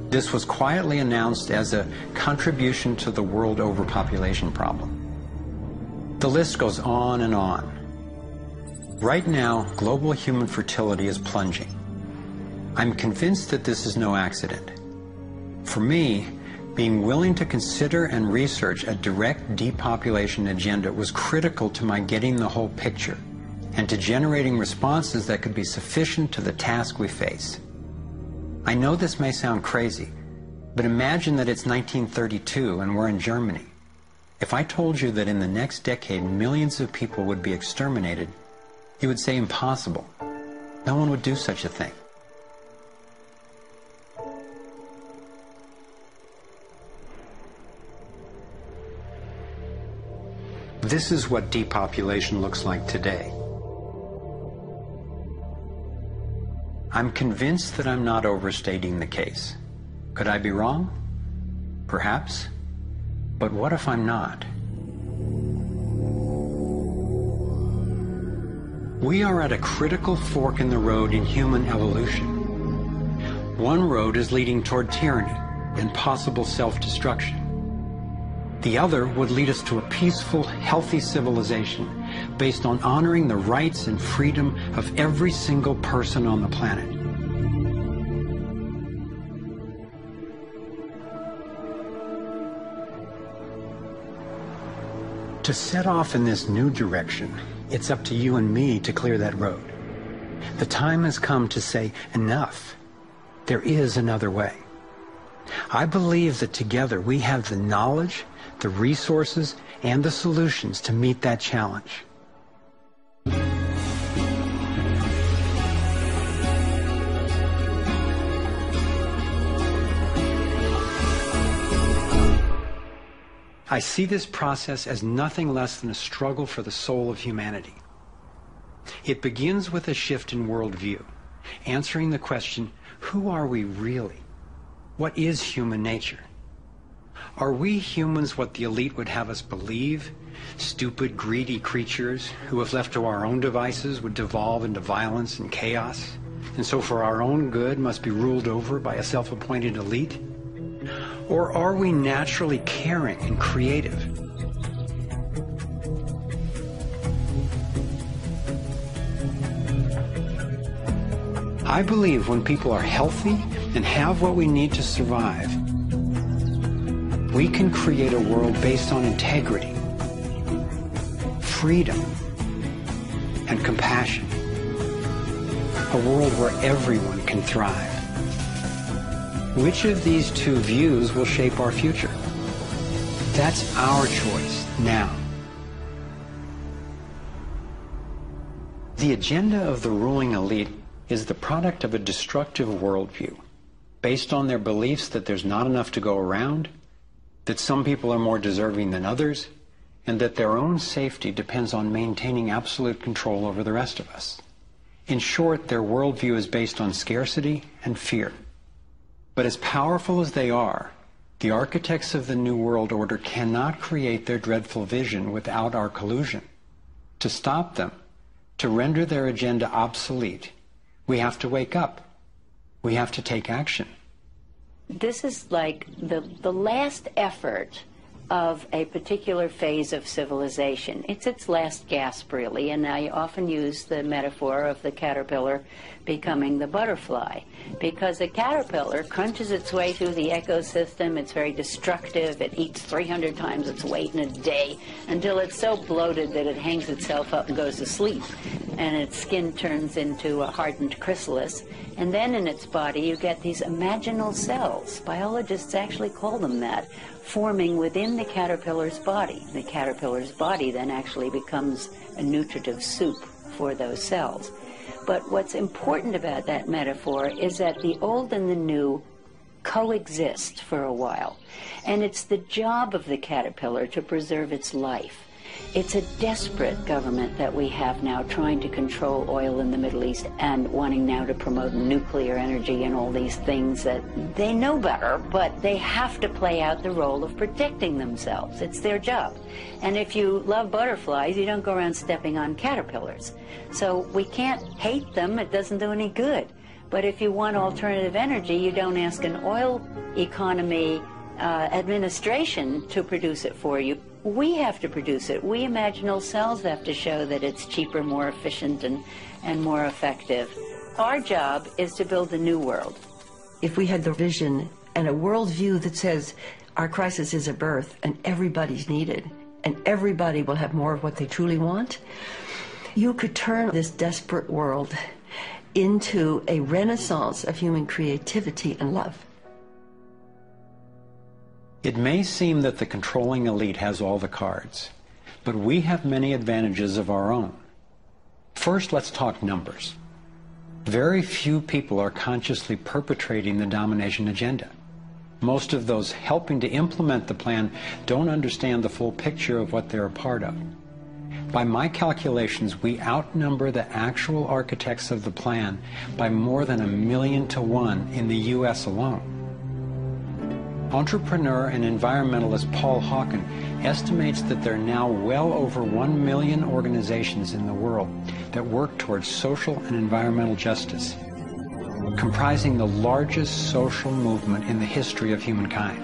This was quietly announced as a contribution to the world overpopulation problem. The list goes on and on. Right now, global human fertility is plunging. I'm convinced that this is no accident. For me, being willing to consider and research a direct depopulation agenda was critical to my getting the whole picture and to generating responses that could be sufficient to the task we face. I know this may sound crazy, but imagine that it's 1932 and we're in Germany. If I told you that in the next decade millions of people would be exterminated, you would say impossible. No one would do such a thing. This is what depopulation looks like today. I'm convinced that I'm not overstating the case. Could I be wrong? Perhaps. But what if I'm not? We are at a critical fork in the road in human evolution. One road is leading toward tyranny and possible self-destruction. The other would lead us to a peaceful, healthy civilization based on honoring the rights and freedom of every single person on the planet. To set off in this new direction, it's up to you and me to clear that road. The time has come to say, enough. There is another way. I believe that together we have the knowledge, the resources, and the solutions to meet that challenge. I see this process as nothing less than a struggle for the soul of humanity. It begins with a shift in worldview, answering the question, who are we really? What is human nature? Are we humans what the elite would have us believe? Stupid, greedy creatures who, if left to our own devices, would devolve into violence and chaos, and so for our own good must be ruled over by a self-appointed elite? Or are we naturally caring and creative? I believe when people are healthy and have what we need to survive, we can create a world based on integrity, freedom, and compassion. a world where everyone can thrive. Which of these two views will shape our future? That's our choice now. The agenda of the ruling elite is the product of a destructive worldview, based on their beliefs that there's not enough to go around, that some people are more deserving than others, and that their own safety depends on maintaining absolute control over the rest of us. In short, their worldview is based on scarcity and fear. But as powerful as they are, the architects of the New World Order cannot create their dreadful vision without our collusion. To stop them, to render their agenda obsolete, we have to wake up. We have to take action. This is like the last effort of a particular phase of civilization. It's its last gasp, really, and I often use the metaphor of the caterpillar becoming the butterfly, because the caterpillar crunches its way through the ecosystem. It's very destructive. It eats 300 times its weight in a day until it's so bloated that it hangs itself up and goes to sleep, and its skin turns into a hardened chrysalis. And then in its body you get these imaginal cells, biologists actually call them that, forming within the caterpillar's body. The caterpillar's body then actually becomes a nutritive soup for those cells. But what's important about that metaphor is that the old and the new coexist for a while. And it's the job of the caterpillar to preserve its life. It's a desperate government that we have now trying to control oil in the Middle East and wanting now to promote nuclear energy and all these things that they know better, but they have to play out the role of protecting themselves. It's their job. And if you love butterflies, you don't go around stepping on caterpillars. So we can't hate them. It doesn't do any good. But if you want alternative energy, you don't ask an oil economy administration to produce it for you. We have to produce it. We imaginal cells have to show that it's cheaper, more efficient, and more effective. Our job is to build a new world. If we had the vision and a worldview that says our crisis is a birth and everybody's needed and everybody will have more of what they truly want, you could turn this desperate world into a renaissance of human creativity and love. It may seem that the controlling elite has all the cards, but we have many advantages of our own. First, let's talk numbers. Very few people are consciously perpetrating the domination agenda. Most of those helping to implement the plan don't understand the full picture of what they're a part of. By my calculations, we outnumber the actual architects of the plan by more than 1,000,000 to 1 in the U.S. alone. Entrepreneur and environmentalist Paul Hawken estimates that there are now well over 1 million organizations in the world that work towards social and environmental justice, comprising the largest social movement in the history of humankind.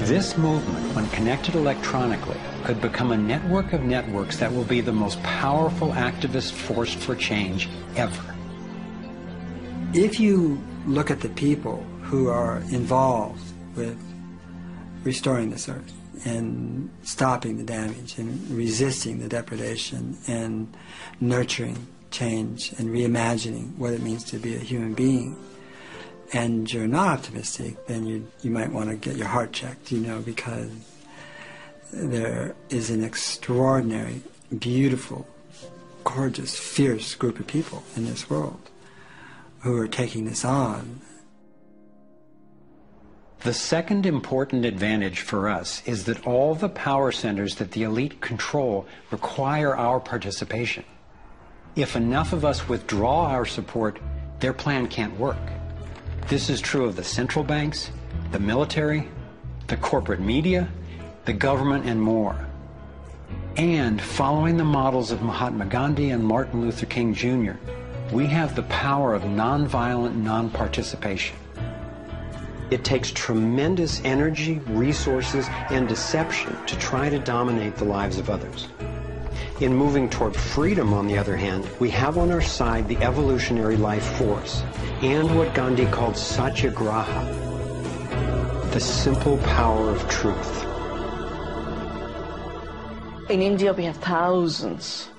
This movement, when connected electronically, could become a network of networks that will be the most powerful activist force for change ever. If you look at the people who are involved with restoring this earth and stopping the damage and resisting the depredation and nurturing change and reimagining what it means to be a human being, and you're not optimistic, then you might want to get your heart checked, because there is an extraordinary, beautiful, gorgeous, fierce group of people in this world who are taking this on. The second important advantage for us is that all the power centers that the elite control require our participation. If enough of us withdraw our support, their plan can't work. This is true of the central banks, the military, the corporate media, the government, and more. And following the models of Mahatma Gandhi and Martin Luther King Jr., we have the power of nonviolent non-participation. It takes tremendous energy, resources, and deception to try to dominate the lives of others. In moving toward freedom, on the other hand, we have on our side the evolutionary life force and what Gandhi called satyagraha, the simple power of truth. In India, we have thousands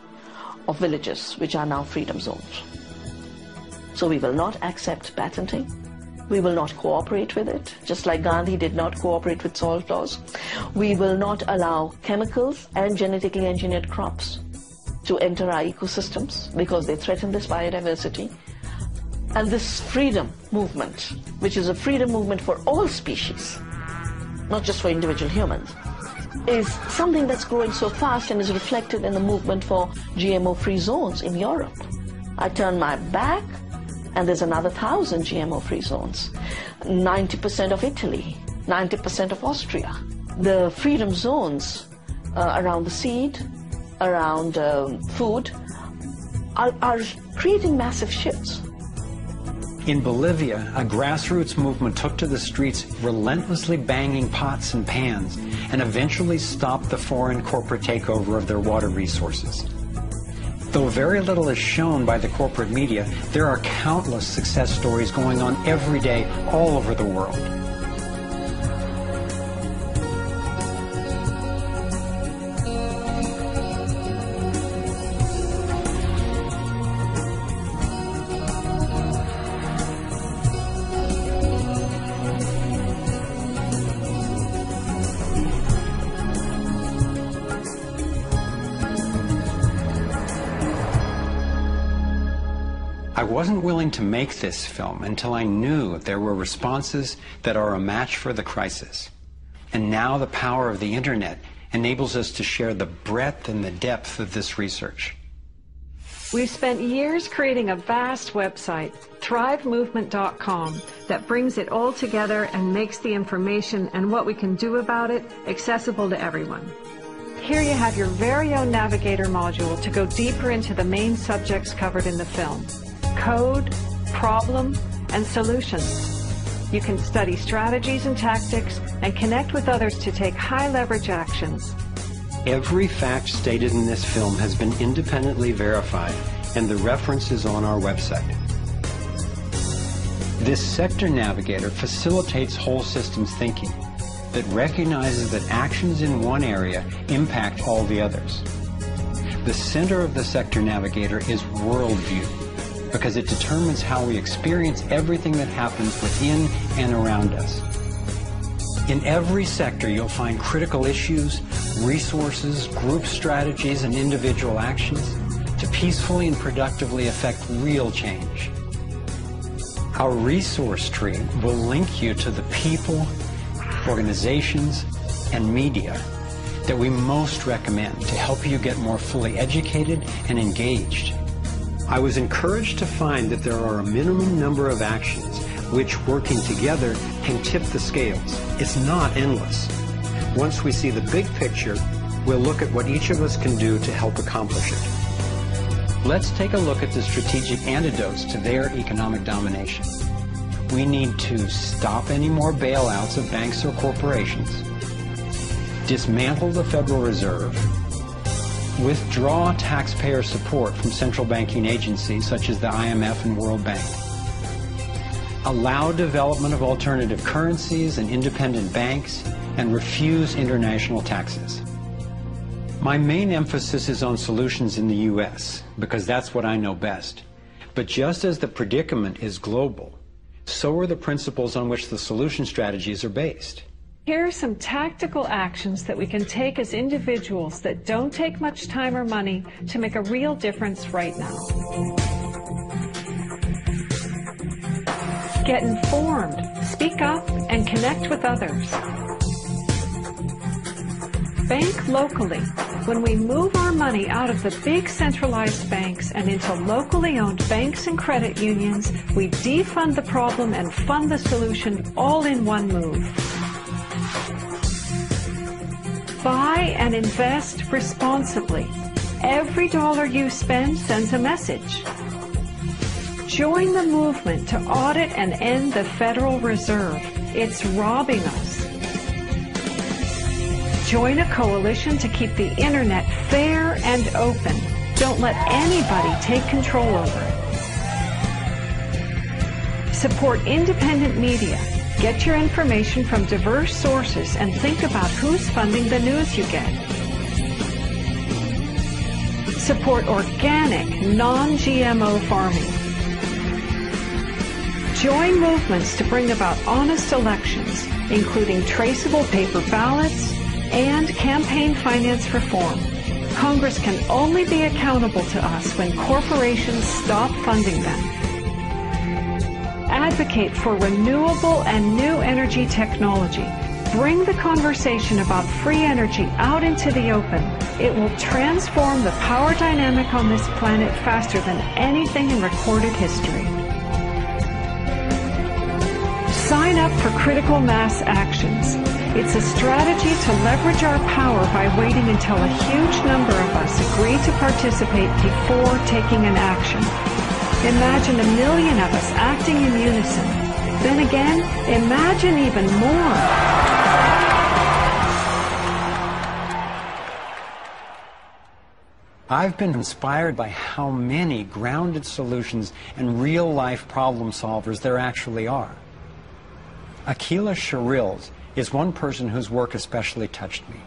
of villages which are now freedom zones. So we will not accept patenting. We will not cooperate with it, just like Gandhi did not cooperate with salt laws. We will not allow chemicals and genetically engineered crops to enter our ecosystems because they threaten this biodiversity. And this freedom movement, which is a freedom movement for all species, not just for individual humans, is something that's growing so fast and is reflected in the movement for GMO-free zones in Europe. I turn my back and there's another 1,000 GMO-free zones. 90% of Italy, 90% of Austria. The freedom zones around the seed, around food, are creating massive shifts. In Bolivia, a grassroots movement took to the streets, relentlessly banging pots and pans, and eventually stopped the foreign corporate takeover of their water resources. Though very little is shown by the corporate media, there are countless success stories going on every day all over the world. I wasn't willing to make this film until I knew there were responses that are a match for the crisis. And now the power of the internet enables us to share the breadth and the depth of this research. We've spent years creating a vast website, thrivemovement.com, that brings it all together and makes the information and what we can do about it accessible to everyone. Here you have your very own navigator module to go deeper into the main subjects covered in the film: code, problem, and solutions. You can study strategies and tactics and connect with others to take high-leverage actions. Every fact stated in this film has been independently verified, and the reference is on our website. This sector navigator facilitates whole systems thinking that recognizes that actions in one area impact all the others. The center of the sector navigator is worldview, because it determines how we experience everything that happens within and around us. In every sector, you'll find critical issues, resources, group strategies, and individual actions to peacefully and productively affect real change. Our resource tree will link you to the people, organizations, and media that we most recommend to help you get more fully educated and engaged. I was encouraged to find that there are a minimum number of actions which, working together, can tip the scales. It's not endless. Once we see the big picture, we'll look at what each of us can do to help accomplish it. Let's take a look at the strategic antidotes to their economic domination. We need to stop any more bailouts of banks or corporations, dismantle the Federal Reserve, withdraw taxpayer support from central banking agencies such as the IMF and World Bank, allow development of alternative currencies and independent banks, and refuse international taxes. My main emphasis is on solutions in the U.S., because that's what I know best. But just as the predicament is global, so are the principles on which the solution strategies are based. Here are some tactical actions that we can take as individuals that don't take much time or money to make a real difference right now. Get informed, speak up, and connect with others. Bank locally. When we move our money out of the big centralized banks and into locally owned banks and credit unions, we defund the problem and fund the solution all in one move. Buy and invest responsibly. Every dollar you spend sends a message. Join the movement to audit and end the Federal Reserve. It's robbing us. Join a coalition to keep the internet fair and open. Don't let anybody take control over it. Support independent media. Get your information from diverse sources and think about who's funding the news you get. support organic, non-GMO farming. Join movements to bring about honest elections, including traceable paper ballots and campaign finance reform. Congress can only be accountable to us when corporations stop funding them. Advocate for renewable and new energy technology. Bring the conversation about free energy out into the open. It will transform the power dynamic on this planet faster than anything in recorded history. Sign up for critical mass actions. It's a strategy to leverage our power by waiting until a huge number of us agree to participate before taking an action. Imagine 1 million of us acting in unison. Then again, imagine even more. I've been inspired by how many grounded solutions and real-life problem solvers there actually are. Aquila Sharils is one person whose work especially touched me.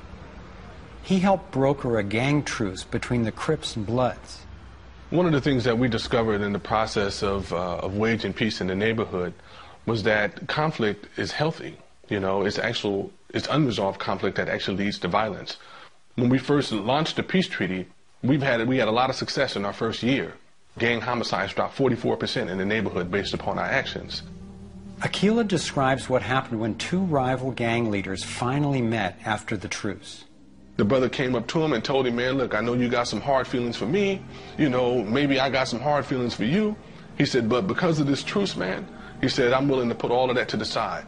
He helped broker a gang truce between the Crips and Bloods. One of the things that we discovered in the process of waging peace in the neighborhood was that conflict is healthy. You know, it's unresolved conflict that actually leads to violence. When we first launched the peace treaty, we had a lot of success in our first year. Gang homicides dropped 44% in the neighborhood based upon our actions. Aquila describes what happened when two rival gang leaders finally met after the truce. The brother came up to him and told him, man, look, I know you got some hard feelings for me. You know, maybe I got some hard feelings for you. He said, but because of this truce, man, he said, I'm willing to put all of that to the side.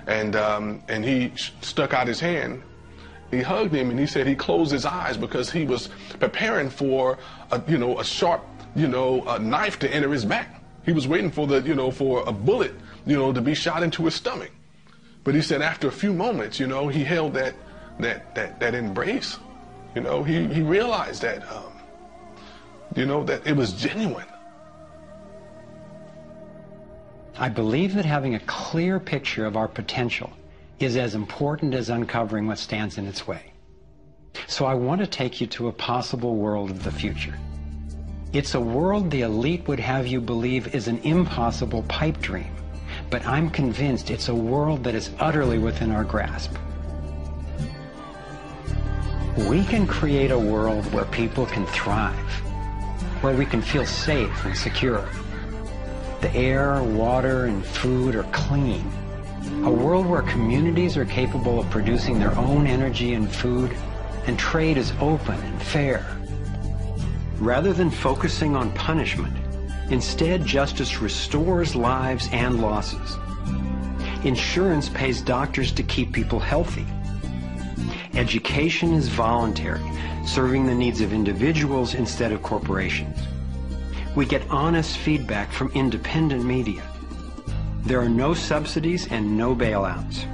And he stuck out his hand. He hugged him and he said he closed his eyes because he was preparing for a sharp, a knife to enter his back. He was waiting for for a bullet, to be shot into his stomach. But he said after a few moments, he held that embrace. He realized that, that it was genuine. I believe that having a clear picture of our potential is as important as uncovering what stands in its way. So I want to take you to a possible world of the future. It's a world the elite would have you believe is an impossible pipe dream, but I'm convinced it's a world that is utterly within our grasp. We can create a world where people can thrive, where we can feel safe and secure. The air, water, and food are clean. A world where communities are capable of producing their own energy and food, and trade is open and fair. Rather than focusing on punishment, instead justice restores lives and losses. Insurance pays doctors to keep people healthy. Education is voluntary, serving the needs of individuals instead of corporations. We get honest feedback from independent media. There are no subsidies and no bailouts.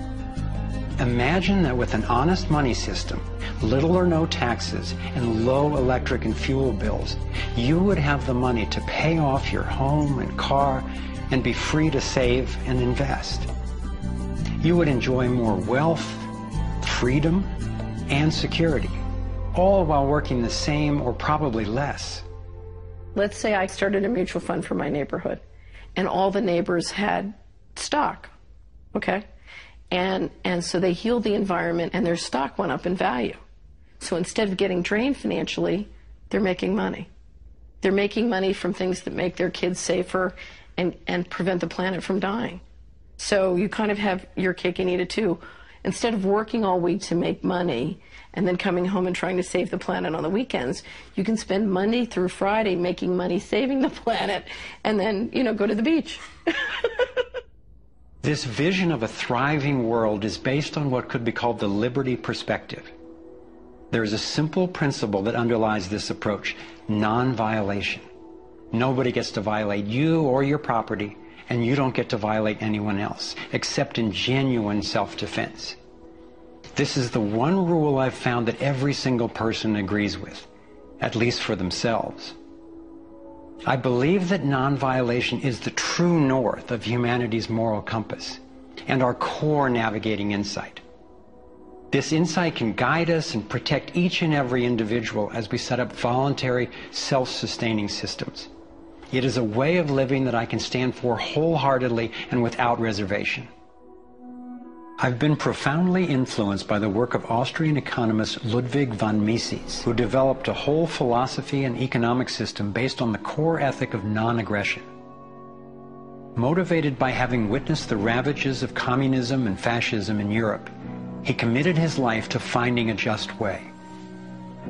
Imagine that with an honest money system, little or no taxes, and low electric and fuel bills, you would have the money to pay off your home and car and be free to save and invest. You would enjoy more wealth, freedom, and security, all while working the same or probably less. Let's say I started a mutual fund for my neighborhood, and all the neighbors had stock, okay? And so they healed the environment, and their stock went up in value. So instead of getting drained financially, they're making money. They're making money from things that make their kids safer and prevent the planet from dying. So you kind of have your cake and eat it too. Instead of working all week to make money and then coming home and trying to save the planet on the weekends, you can spend Monday through Friday making money saving the planet and then, go to the beach. This vision of a thriving world is based on what could be called the liberty perspective. There is a simple principle that underlies this approach: non-violation. Nobody gets to violate you or your property, and you don't get to violate anyone else, except in genuine self-defense. This is the one rule I've found that every single person agrees with, at least for themselves. I believe that non-violation is the true north of humanity's moral compass and our core navigating insight. This insight can guide us and protect each and every individual as we set up voluntary, self-sustaining systems. It is a way of living that I can stand for wholeheartedly and without reservation. I've been profoundly influenced by the work of Austrian economist Ludwig von Mises, who developed a whole philosophy and economic system based on the core ethic of non-aggression. Motivated by having witnessed the ravages of communism and fascism in Europe, he committed his life to finding a just way.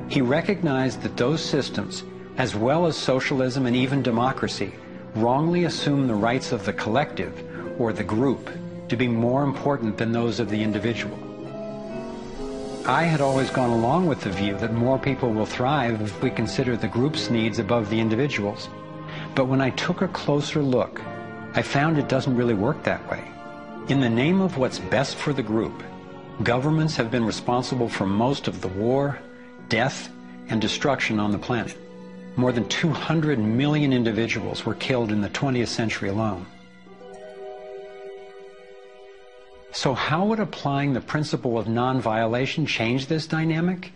He recognized that those systems, as well as socialism and even democracy, wrongly assume the rights of the collective, or the group, to be more important than those of the individual. I had always gone along with the view that more people will thrive if we consider the group's needs above the individual's. But when I took a closer look, I found it doesn't really work that way. In the name of what's best for the group, governments have been responsible for most of the war, death, and destruction on the planet. More than 200 million individuals were killed in the 20th century alone. So how would applying the principle of non-violation change this dynamic?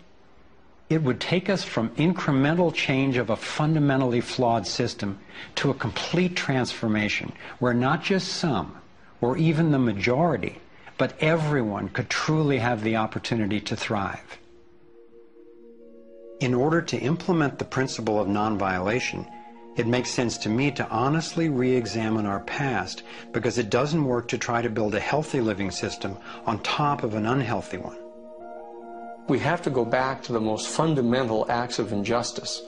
It would take us from incremental change of a fundamentally flawed system to a complete transformation where not just some, or even the majority, but everyone could truly have the opportunity to thrive. In order to implement the principle of non-violation, it makes sense to me to honestly re-examine our past, because it doesn't work to try to build a healthy living system on top of an unhealthy one. We have to go back to the most fundamental acts of injustice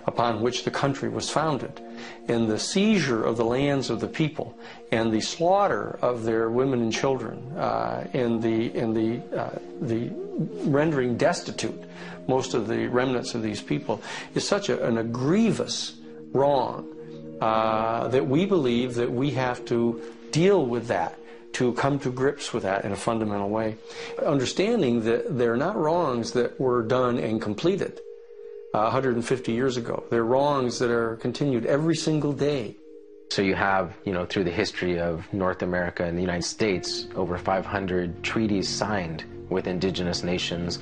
upon which the country was founded, in the seizure of the lands of the people and the slaughter of their women and children, and the rendering destitute most of the remnants of these people is such a grievous wrong that we believe that we have to deal with that, to come to grips with that in a fundamental way, understanding that they're not wrongs that were done and completed 150 years ago. They're wrongs that are continued every single day. So you have, through the history of North America and the United States, over 500 treaties signed with indigenous nations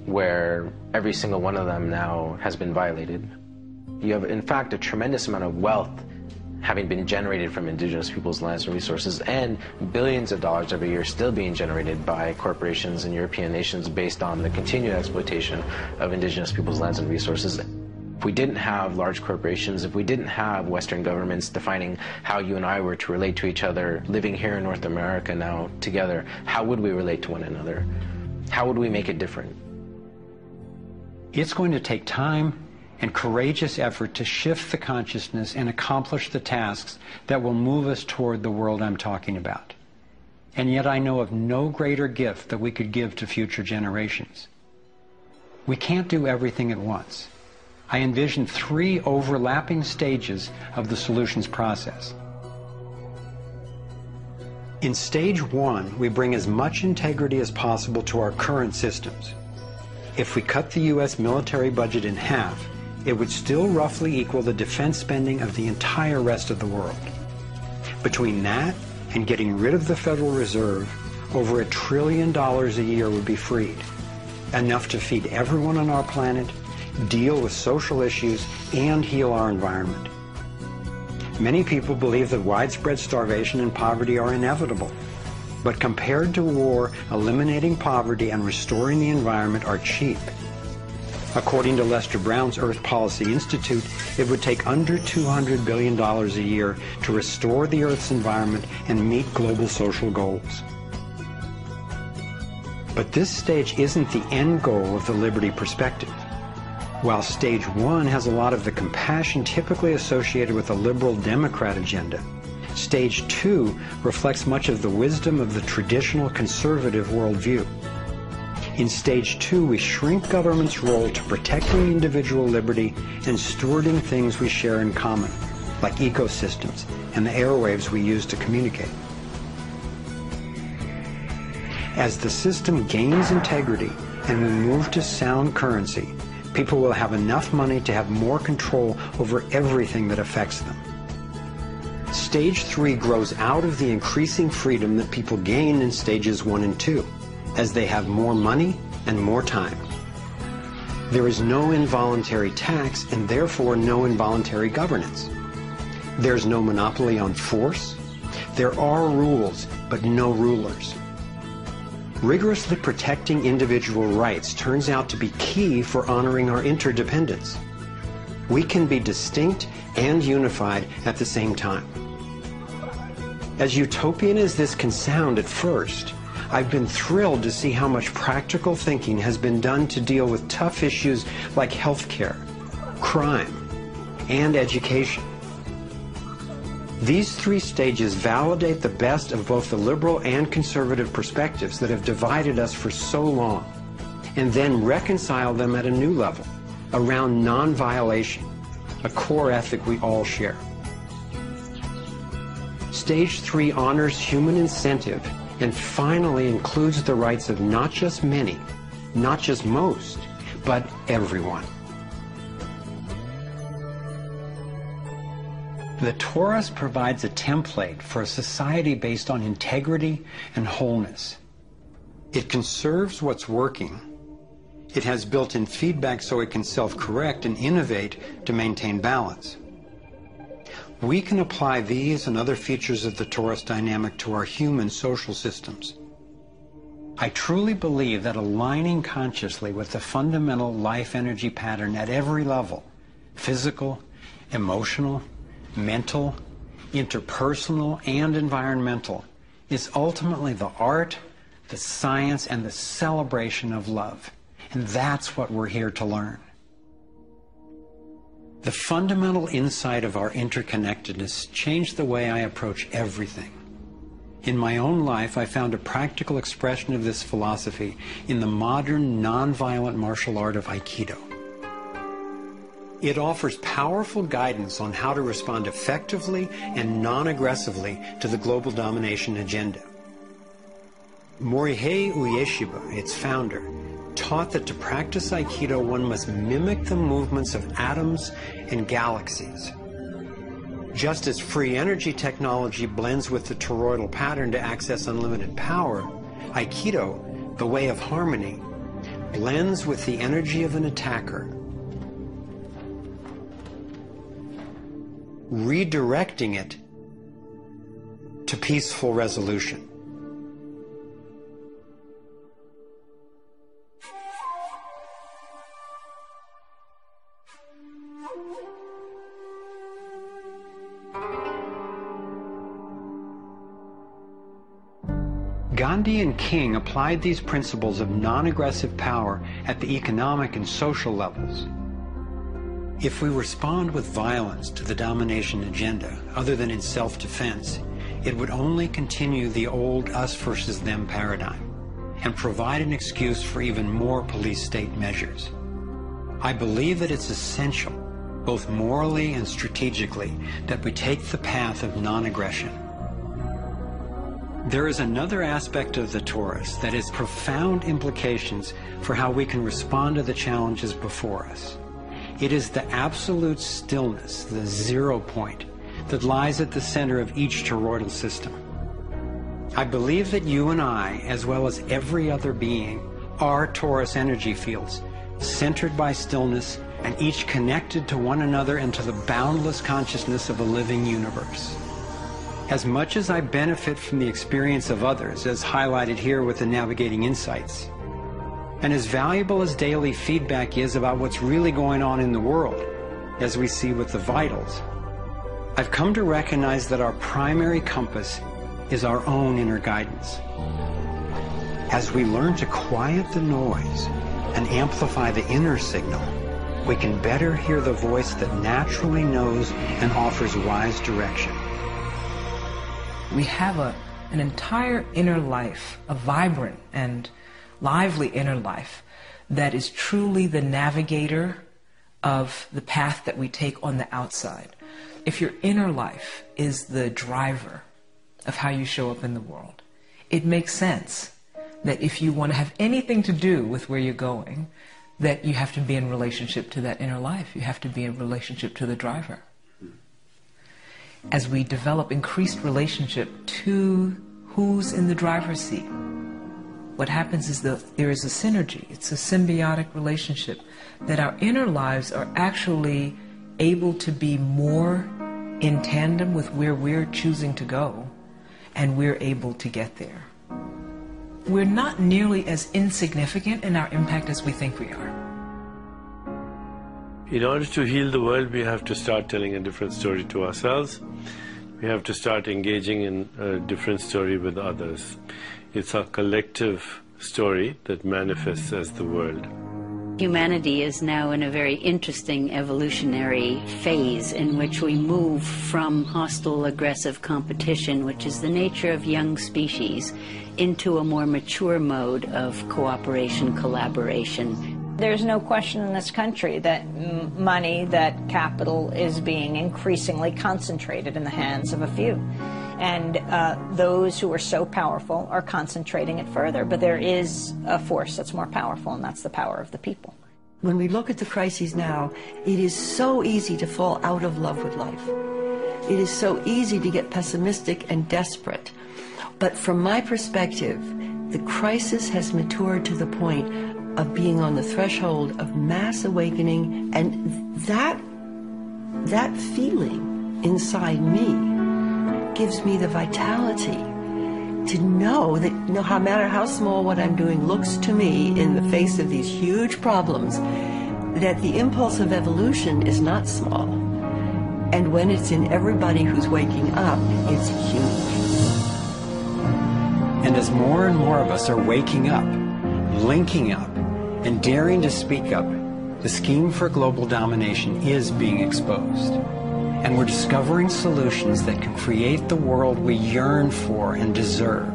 where every single one of them now has been violated. You have, in fact, a tremendous amount of wealth having been generated from indigenous people's lands and resources, and billions of dollars every year still being generated by corporations and European nations based on the continued exploitation of indigenous people's lands and resources. If we didn't have large corporations, if we didn't have Western governments defining how you and I were to relate to each other, living here in North America now together, how would we relate to one another? How would we make it different? It's going to take time and courageous effort to shift the consciousness and accomplish the tasks that will move us toward the world I'm talking about. And yet I know of no greater gift that we could give to future generations. We can't do everything at once. I envision 3 overlapping stages of the solutions process. In stage 1, we bring as much integrity as possible to our current systems. If we cut the U.S. military budget in half, it would still roughly equal the defense spending of the entire rest of the world. Between that and getting rid of the Federal Reserve, over $1 trillion a year would be freed, enough to feed everyone on our planet, deal with social issues, and heal our environment. Many people believe that widespread starvation and poverty are inevitable, but compared to war, eliminating poverty and restoring the environment are cheap. According to Lester Brown's Earth Policy Institute, it would take under $200 billion a year to restore the Earth's environment and meet global social goals. But this stage isn't the end goal of the liberty perspective. While stage 1 has a lot of the compassion typically associated with a liberal Democrat agenda, stage 2 reflects much of the wisdom of the traditional conservative worldview. In stage 2, we shrink government's role to protecting individual liberty and stewarding things we share in common, like ecosystems and the airwaves we use to communicate. As the system gains integrity and we move to sound currency, people will have enough money to have more control over everything that affects them. Stage 3 grows out of the increasing freedom that people gain in stages 1 and 2. as they have more money and more time. There is no involuntary tax and therefore no involuntary governance. There's no monopoly on force. There are rules, but no rulers. Rigorously protecting individual rights turns out to be key for honoring our interdependence. We can be distinct and unified at the same time. As utopian as this can sound at first, I've been thrilled to see how much practical thinking has been done to deal with tough issues like healthcare, crime, and education. These three stages validate the best of both the liberal and conservative perspectives that have divided us for so long, and then reconcile them at a new level, around non-violation, a core ethic we all share. Stage 3 honors human incentive and finally includes the rights of not just many, not just most, but everyone. The Torus provides a template for a society based on integrity and wholeness. It conserves what's working. It has built-in feedback so it can self-correct and innovate to maintain balance. We can apply these and other features of the Torus dynamic to our human social systems. I truly believe that aligning consciously with the fundamental life energy pattern at every level, physical, emotional, mental, interpersonal, and environmental, is ultimately the art, the science, and the celebration of love. And that's what we're here to learn. The fundamental insight of our interconnectedness changed the way I approach everything. In my own life, I found a practical expression of this philosophy in the modern, nonviolent martial art of Aikido. It offers powerful guidance on how to respond effectively and non-aggressively to the global domination agenda. Morihei Ueshiba, its founder, taught that to practice Aikido one must mimic the movements of atoms and galaxies. Just as free energy technology blends with the toroidal pattern to access unlimited power, Aikido, the way of harmony, blends with the energy of an attacker, redirecting it to peaceful resolution. Gandhi and King applied these principles of non-aggressive power at the economic and social levels. If we respond with violence to the domination agenda, other than in self-defense, it would only continue the old us versus them paradigm and provide an excuse for even more police state measures. I believe that it's essential, both morally and strategically, that we take the path of non-aggression. There is another aspect of the Torus that has profound implications for how we can respond to the challenges before us. It is the absolute stillness, the 0 point, that lies at the center of each toroidal system. I believe that you and I, as well as every other being, are Torus energy fields, centered by stillness and each connected to one another and to the boundless consciousness of a living universe. As much as I benefit from the experience of others, as highlighted here with the Navigating Insights, and as valuable as daily feedback is about what's really going on in the world, as we see with the vitals, I've come to recognize that our primary compass is our own inner guidance. As we learn to quiet the noise and amplify the inner signal, we can better hear the voice that naturally knows and offers wise direction. We have an entire inner life, a vibrant and lively inner life that is truly the navigator of the path that we take on the outside. If your inner life is the driver of how you show up in the world, it makes sense that if you want to have anything to do with where you're going, that you have to be in relationship to that inner life. You have to be in relationship to the driver. As we develop increased relationship to who's in the driver's seat, what happens is there is a synergy. It's a symbiotic relationship, that our inner lives are actually able to be more in tandem with where we're choosing to go, and we're able to get there. We're not nearly as insignificant in our impact as we think we are. In order to heal the world, we have to start telling a different story to ourselves. We have to start engaging in a different story with others. It's a collective story that manifests as the world. Humanity is now in a very interesting evolutionary phase in which we move from hostile, aggressive competition, which is the nature of young species, into a more mature mode of cooperation, collaboration. There's no question in this country that money, that capital is being increasingly concentrated in the hands of a few. And those who are so powerful are concentrating it further. But there is a force that's more powerful, and that's the power of the people. When we look at the crises now, it is so easy to fall out of love with life. It is so easy to get pessimistic and desperate. But from my perspective, the crisis has matured to the point of being on the threshold of mass awakening, and that feeling inside me gives me the vitality to know that no matter how small what I'm doing looks to me in the face of these huge problems, that the impulse of evolution is not small. And when it's in everybody who's waking up, it's huge. And as more and more of us are waking up, linking up, and daring to speak up, the scheme for global domination is being exposed. And we're discovering solutions that can create the world we yearn for and deserve.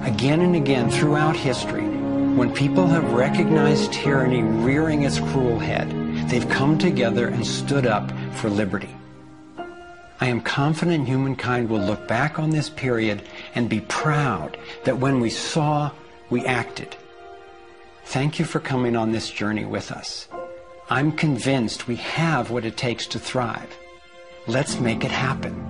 Again and again throughout history, when people have recognized tyranny rearing its cruel head, they've come together and stood up for liberty. I am confident humankind will look back on this period and be proud that when we saw, we acted. Thank you for coming on this journey with us. I'm convinced we have what it takes to thrive. Let's make it happen.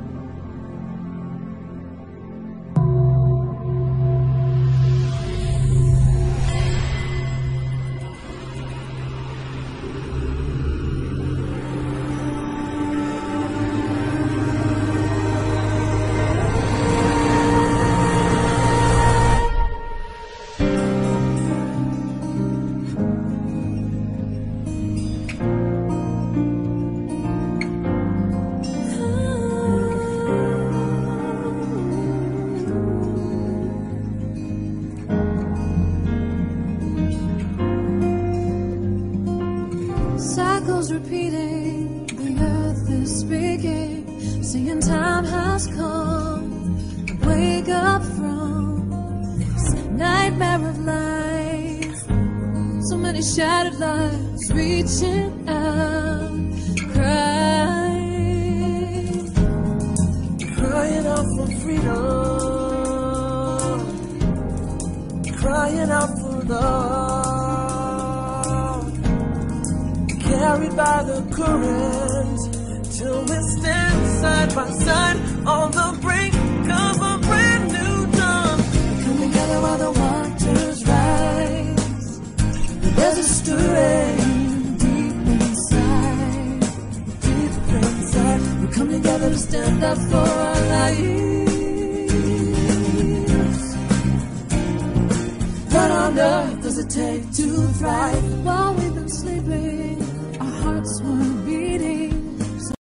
Cycles repeating, the earth is speaking, saying time has come. Wake up from this nightmare of life. So many shattered lives reaching out, crying, crying out for freedom, crying out for love. Carried by the current, till we stand side by side on the brink of a brand new dawn. We come together while the waters rise. There's a stirring deep inside, deep inside. We come together to stand up for our lives. What on earth does it take to thrive? While we've been sleeping, our hearts were beating.